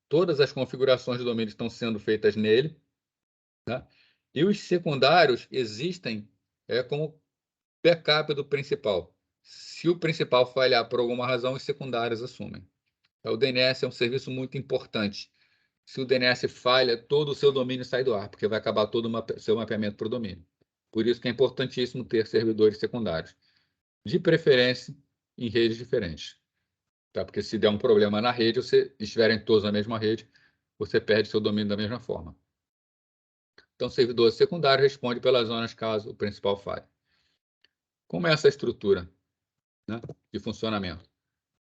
Todas as configurações do domínio estão sendo feitas nele. Né? E os secundários existem como backup do principal. Se o principal falhar por alguma razão, os secundários assumem. O DNS é um serviço muito importante. Se o DNS falha, todo o seu domínio sai do ar, porque vai acabar todo o seu mapeamento para o domínio. Por isso que é importantíssimo ter servidores secundários, de preferência em redes diferentes. Tá? Porque se der um problema na rede, você estiverem todos na mesma rede, você perde seu domínio da mesma forma. Então, o servidor secundário responde pelas zonas caso o principal falhe. Como é essa estrutura, né, de funcionamento?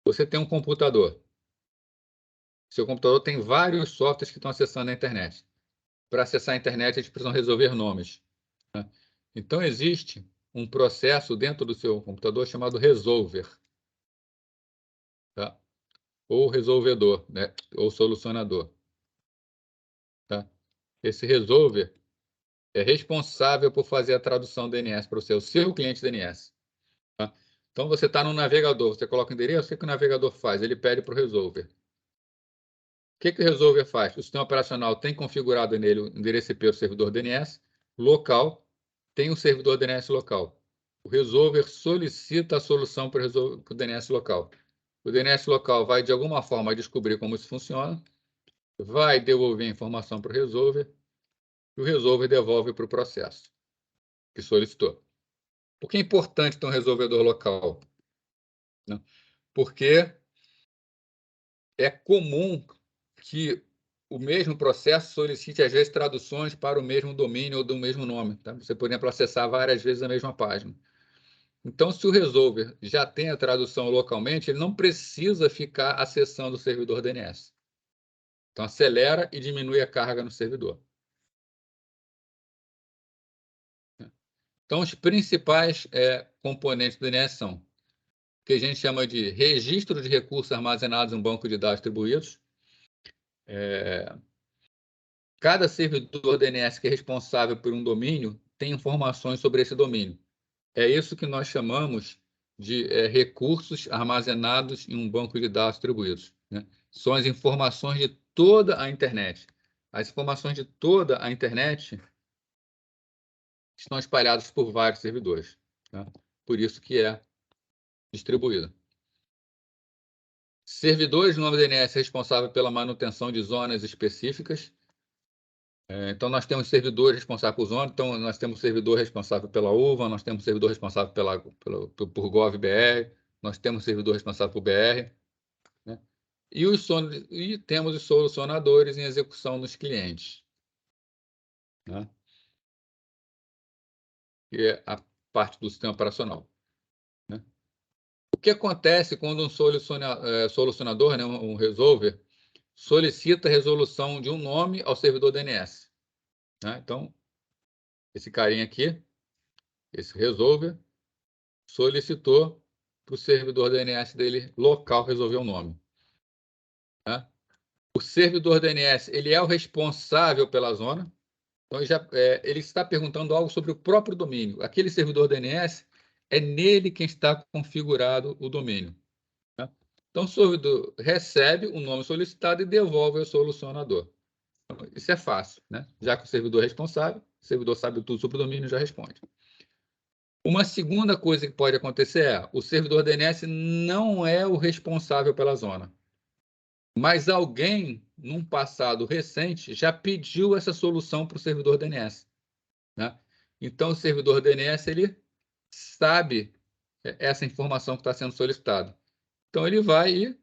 Você tem um computador. Seu computador tem vários softwares que estão acessando a internet. Para acessar a internet, eles precisam resolver nomes. Né? Então, existe um processo dentro do seu computador chamado resolver. Tá? Ou resolvedor, né? Ou solucionador. Tá? Esse resolver é responsável por fazer a tradução DNS para o seu cliente DNS. Tá? Então, você está no navegador, você coloca o endereço, o que o navegador faz? Ele pede para o resolver. O que o resolver faz? O sistema operacional tem configurado nele o endereço IP do servidor DNS local, tem um servidor DNS local. O resolver solicita a solução para o DNS local. O DNS local vai, de alguma forma, descobrir como isso funciona, vai devolver a informação para o resolver, e o resolver devolve para o processo que solicitou. Por que é importante ter um resolvedor local? Né? Porque é comum que o mesmo processo solicite, às vezes, traduções para o mesmo domínio ou do mesmo nome. Tá? Você, por exemplo, acessar várias vezes a mesma página. Então, se o resolver já tem a tradução localmente, ele não precisa ficar acessando o servidor DNS. Então, acelera e diminui a carga no servidor. Então, os principais componentes do DNS são o que a gente chama de registro de recursos armazenados em um banco de dados distribuídos. Cada servidor DNS que é responsável por um domínio tem informações sobre esse domínio. É isso que nós chamamos de recursos armazenados em um banco de dados distribuídos. Né? São as informações de toda a internet. As informações de toda a internet estão espalhadas por vários servidores. Tá? Por isso que é distribuído. Servidores no nome DNS responsável pela manutenção de zonas específicas. Então, nós temos servidores responsáveis por zona. Então, nós temos servidor responsável pela UVA, nós temos servidor responsável por GovBR, nós temos servidor responsável por BR. E temos os solucionadores em execução nos clientes, né? Que é a parte do sistema operacional, né? O que acontece quando um solucionador, né, um resolver, solicita a resolução de um nome ao servidor DNS, né? Então, esse carinha aqui, esse resolver, solicitou para o servidor DNS dele local resolver o nome, né? O servidor DNS, ele é o responsável pela zona. Então, ele está perguntando algo sobre o próprio domínio. Aquele servidor DNS, é nele quem está configurado o domínio, né? Então, o servidor recebe o nome solicitado e devolve ao solucionador. Então, isso é fácil, né? Já que o servidor é responsável, o servidor sabe tudo sobre o domínio e já responde. Uma segunda coisa que pode acontecer é o servidor DNS não é o responsável pela zona, mas alguém, num passado recente, já pediu essa solução para o servidor DNS, né? Então, o servidor DNS ele sabe essa informação que está sendo solicitada. Então, ele vai e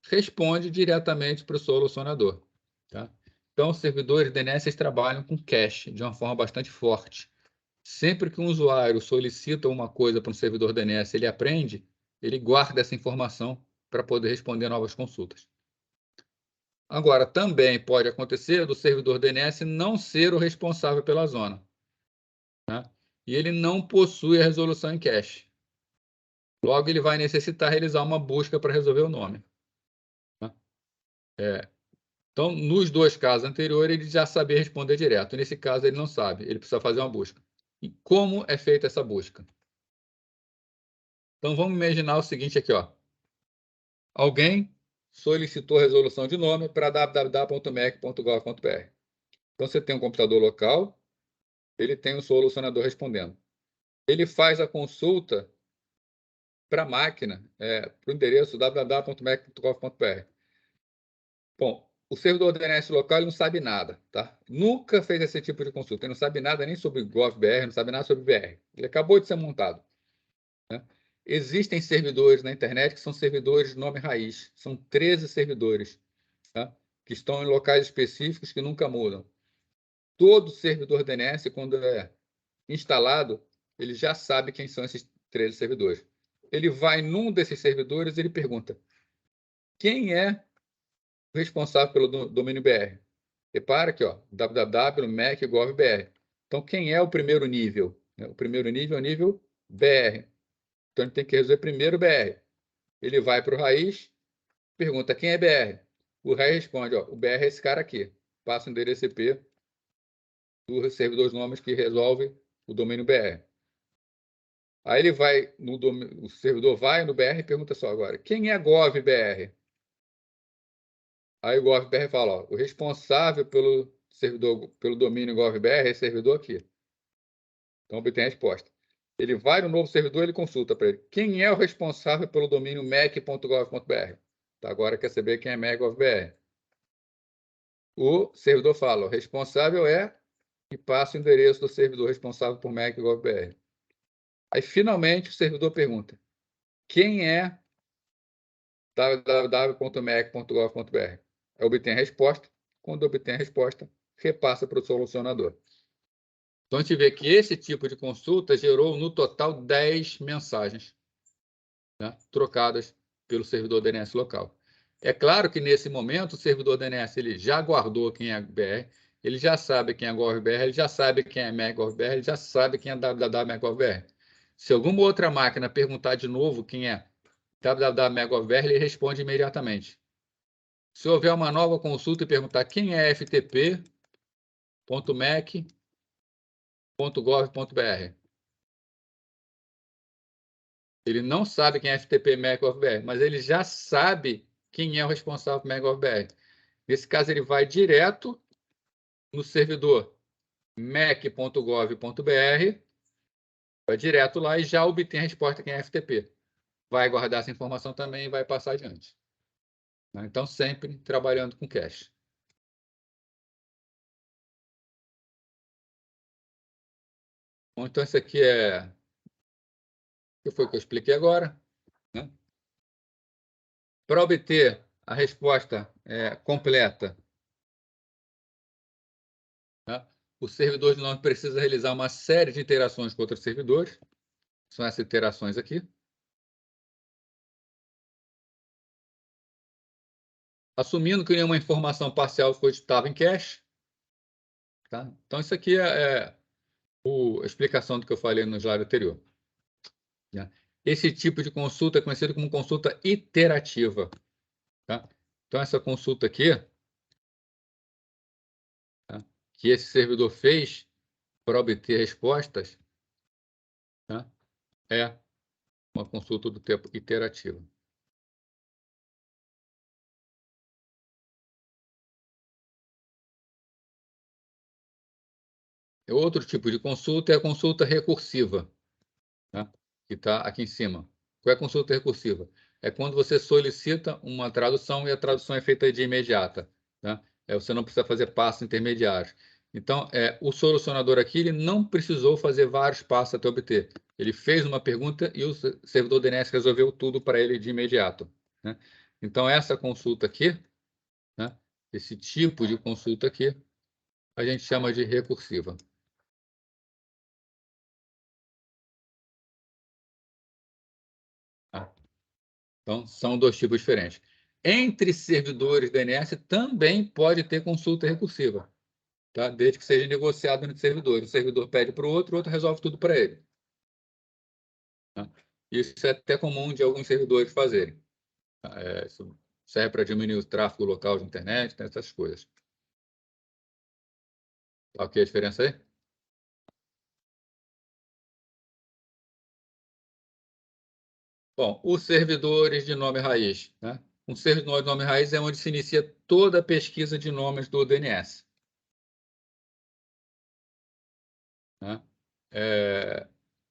responde diretamente para o solucionador, tá? Então, os servidores DNS trabalham com cache de uma forma bastante forte. Sempre que um usuário solicita uma coisa para um servidor DNS, ele aprende, ele guarda essa informação para poder responder novas consultas. Agora, também pode acontecer do servidor DNS não ser o responsável pela zona, né? E ele não possui a resolução em cache. Logo, ele vai necessitar realizar uma busca para resolver o nome, né? Então, nos dois casos anteriores, ele já sabia responder direto. Nesse caso, ele não sabe, ele precisa fazer uma busca. E como é feita essa busca? Então, vamos imaginar o seguinte aqui, ó. Alguém solicitou a resolução de nome para www.mec.gov.br. Então, você tem um computador local, ele tem um solucionador respondendo. Ele faz a consulta para a máquina, para o endereço www.mec.gov.br. Bom, o servidor DNS local ele não sabe nada, tá? Nunca fez esse tipo de consulta, ele não sabe nada nem sobre GovBR, não sabe nada sobre BR. Ele acabou de ser montado, né? Existem servidores na internet que são servidores de nome raiz, são 13 servidores, tá? Que estão em locais específicos que nunca mudam. Todo servidor DNS, quando é instalado, ele já sabe quem são esses 13 servidores. Ele vai num desses servidores e ele pergunta: quem é o responsável pelo domínio BR? Repara aqui, ó, www.mec.gov.br. Então, quem é o primeiro nível? O primeiro nível é o nível BR. Então, ele tem que resolver primeiro BR. Ele vai para o raiz, pergunta quem é BR. O raiz responde, ó, o BR é esse cara aqui. Passa o endereço IP do servidor de nomes que resolve o domínio BR. Aí ele vai o servidor vai no BR e pergunta só agora, quem é GovBR? Aí o GovBR fala, ó, o responsável pelo servidor, pelo domínio GovBR é esse servidor aqui. Então obtém a resposta. Ele vai no novo servidor, ele consulta para ele. Quem é o responsável pelo domínio mec.gov.br? Tá, agora quer saber quem é mec.gov.br. O servidor fala, o responsável é, e passa o endereço do servidor responsável por mec.gov.br. Aí, finalmente, o servidor pergunta, quem é www.mec.gov.br? Obtém a resposta. Quando obtém a resposta, repassa para o solucionador. Então, a gente vê que esse tipo de consulta gerou, no total, 10 mensagens, né, trocadas pelo servidor DNS local. É claro que, nesse momento, o servidor DNS ele já guardou quem é BR, ele já sabe quem é GovBR, ele já sabe quem é MEC.gov.br, ele já sabe quem é www.mec.gov.br. Se alguma outra máquina perguntar de novo quem é www.mec.gov.br, ele responde imediatamente. Se houver uma nova consulta e perguntar quem é ftp.mec.gov.br, ele não sabe quem é ftp.mec.gov.br, mas ele já sabe quem é o responsável por mec.gov.br. Nesse caso, ele vai direto no servidor mec.gov.br, vai direto lá e já obtém a resposta quem é FTP. Vai guardar essa informação também e vai passar adiante. Então, sempre trabalhando com cache. Então, isso aqui foi o que eu expliquei agora, né? Para obter a resposta é completa, tá? O servidor de nome precisa realizar uma série de interações com outros servidores. São essas interações aqui. Assumindo que nenhuma informação parcial estava em cache. Tá? Então, isso aqui é a explicação do que eu falei no slide anterior. Né? Esse tipo de consulta é conhecido como consulta iterativa. Tá? Então, essa consulta aqui, tá? Que esse servidor fez para obter respostas, tá? É uma consulta do tipo iterativa. Outro tipo de consulta é a consulta recursiva, tá? Que está aqui em cima. Qual é a consulta recursiva? É quando você solicita uma tradução e a tradução é feita de imediata. Tá? Você não precisa fazer passos intermediários. Então, o solucionador aqui ele não precisou fazer vários passos até obter. Ele fez uma pergunta e o servidor DNS resolveu tudo para ele de imediato. Né? Então, essa consulta aqui, né? Esse tipo de consulta aqui, a gente chama de recursiva. Tá? Então, são dois tipos diferentes. Entre servidores DNS também pode ter consulta recursiva, tá? Desde que seja negociado entre servidores. O servidor pede para o outro resolve tudo para ele. Tá? Isso é até comum de alguns servidores fazerem. Tá? Isso serve para diminuir o tráfego local de internet, tem essas coisas. Tá ok a diferença aí? Bom, os servidores de nome raiz. Né? Um servidor de nome raiz é onde se inicia toda a pesquisa de nomes do DNS. Né?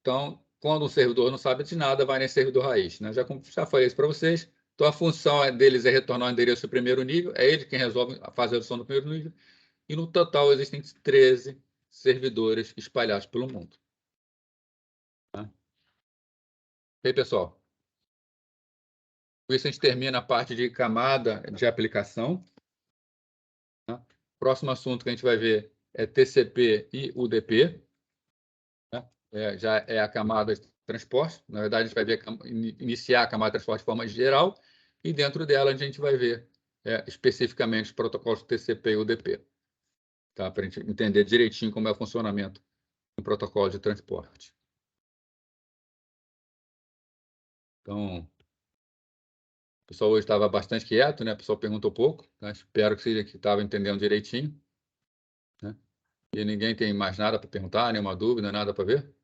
Então, quando o servidor não sabe de nada, vai nesse servidor raiz. Né? Já falei isso para vocês. Então, a função deles é retornar o endereço do primeiro nível. É ele quem resolve fazer a redução do primeiro nível. E, no total, existem 13 servidores espalhados pelo mundo. Tá? E aí, pessoal? Com isso, a gente termina a parte de camada de aplicação. Tá? Próximo assunto que a gente vai ver é TCP e UDP. Tá? Já é a camada de transporte. Na verdade, a gente vai ver iniciar a camada de transporte de forma geral e dentro dela a gente vai ver especificamente os protocolos TCP e UDP, tá? Para a gente entender direitinho como é o funcionamento do protocolo de transporte. Então, o pessoal hoje estava bastante quieto, né? O pessoal perguntou pouco, tá? Espero que seja que estava entendendo direitinho, né? E ninguém tem mais nada para perguntar, nenhuma dúvida, nada para ver?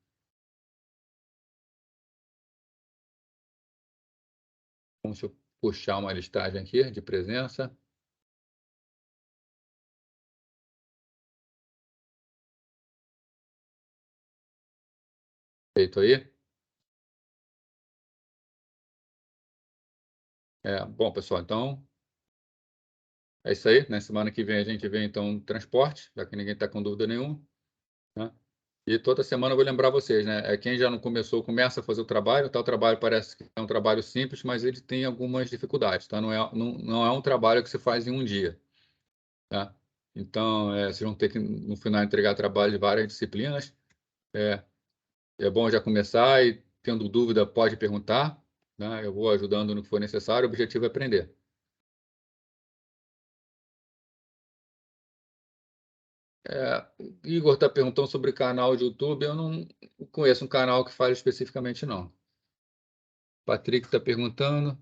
Vamos puxar uma listagem aqui de presença. Feito aí. Bom, pessoal, então é isso aí. Na semana que vem a gente vê, então, transporte, já que ninguém está com dúvida nenhuma. Né? E toda semana eu vou lembrar vocês, né? Quem já não começou, começa a fazer o trabalho. Tá? O trabalho parece que é um trabalho simples, mas ele tem algumas dificuldades. Tá? Não é um trabalho que se faz em um dia. Tá? Então, vocês vão ter que, no final, entregar trabalho de várias disciplinas. É bom já começar e, tendo dúvida, pode perguntar. Né? Eu vou ajudando no que for necessário. O objetivo é aprender. Igor está perguntando sobre canal de YouTube. Eu não conheço um canal que fale especificamente, não. Patrick está perguntando.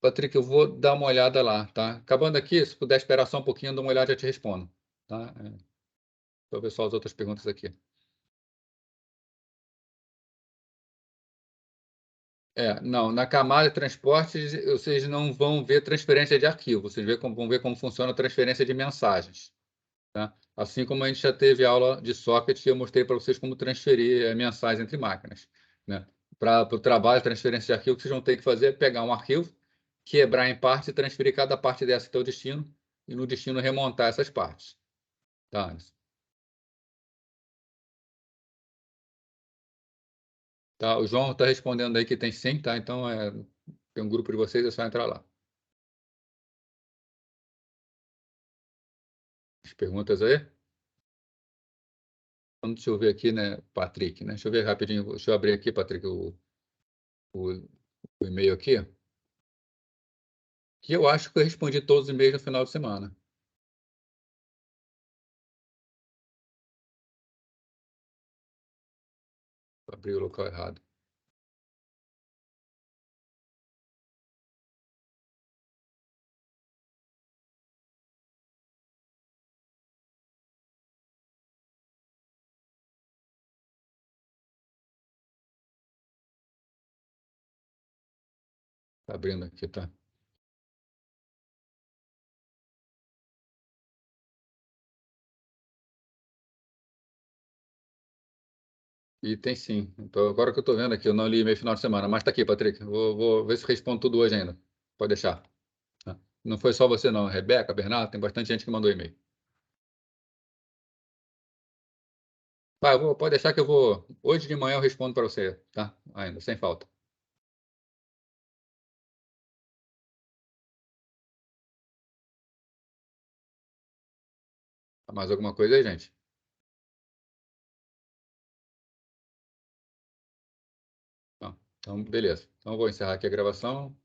Patrick, eu vou dar uma olhada lá, tá? Acabando aqui, se puder esperar só um pouquinho, eu dou uma olhada e já te respondo. Tá? Deixa eu ver só as outras perguntas aqui. Não, na camada de transporte, vocês não vão ver transferência de arquivo, vocês vão ver como funciona a transferência de mensagens. Tá? Assim como a gente já teve aula de socket, eu mostrei para vocês como transferir mensagens entre máquinas. Né? Para o trabalho de transferência de arquivo, o que vocês vão ter que fazer é pegar um arquivo, quebrar em partes e transferir cada parte dessa até o destino, e no destino remontar essas partes. Tá? Tá, o João está respondendo aí que tem sim, tá? Então, tem um grupo de vocês, é só entrar lá. As perguntas aí? Então, deixa eu ver aqui, né, Patrick, né? Deixa eu ver rapidinho, deixa eu abrir aqui, Patrick, o, o e-mail aqui, que eu acho que eu respondi todos os e-mails no final de semana. Abri o local errado. Tá abrindo aqui, tá? E tem sim. Então, agora que eu estou vendo aqui, eu não li e-mail final de semana, mas está aqui, Patrick. Vou ver se respondo tudo hoje ainda. Pode deixar. Tá? Não foi só você, não. Rebeca, Bernardo, tem bastante gente que mandou e-mail. Tá, pode deixar que eu vou. Hoje de manhã eu respondo para você, tá? Ainda, sem falta. Mais alguma coisa aí, gente? Não. Então, beleza. Então, eu vou encerrar aqui a gravação.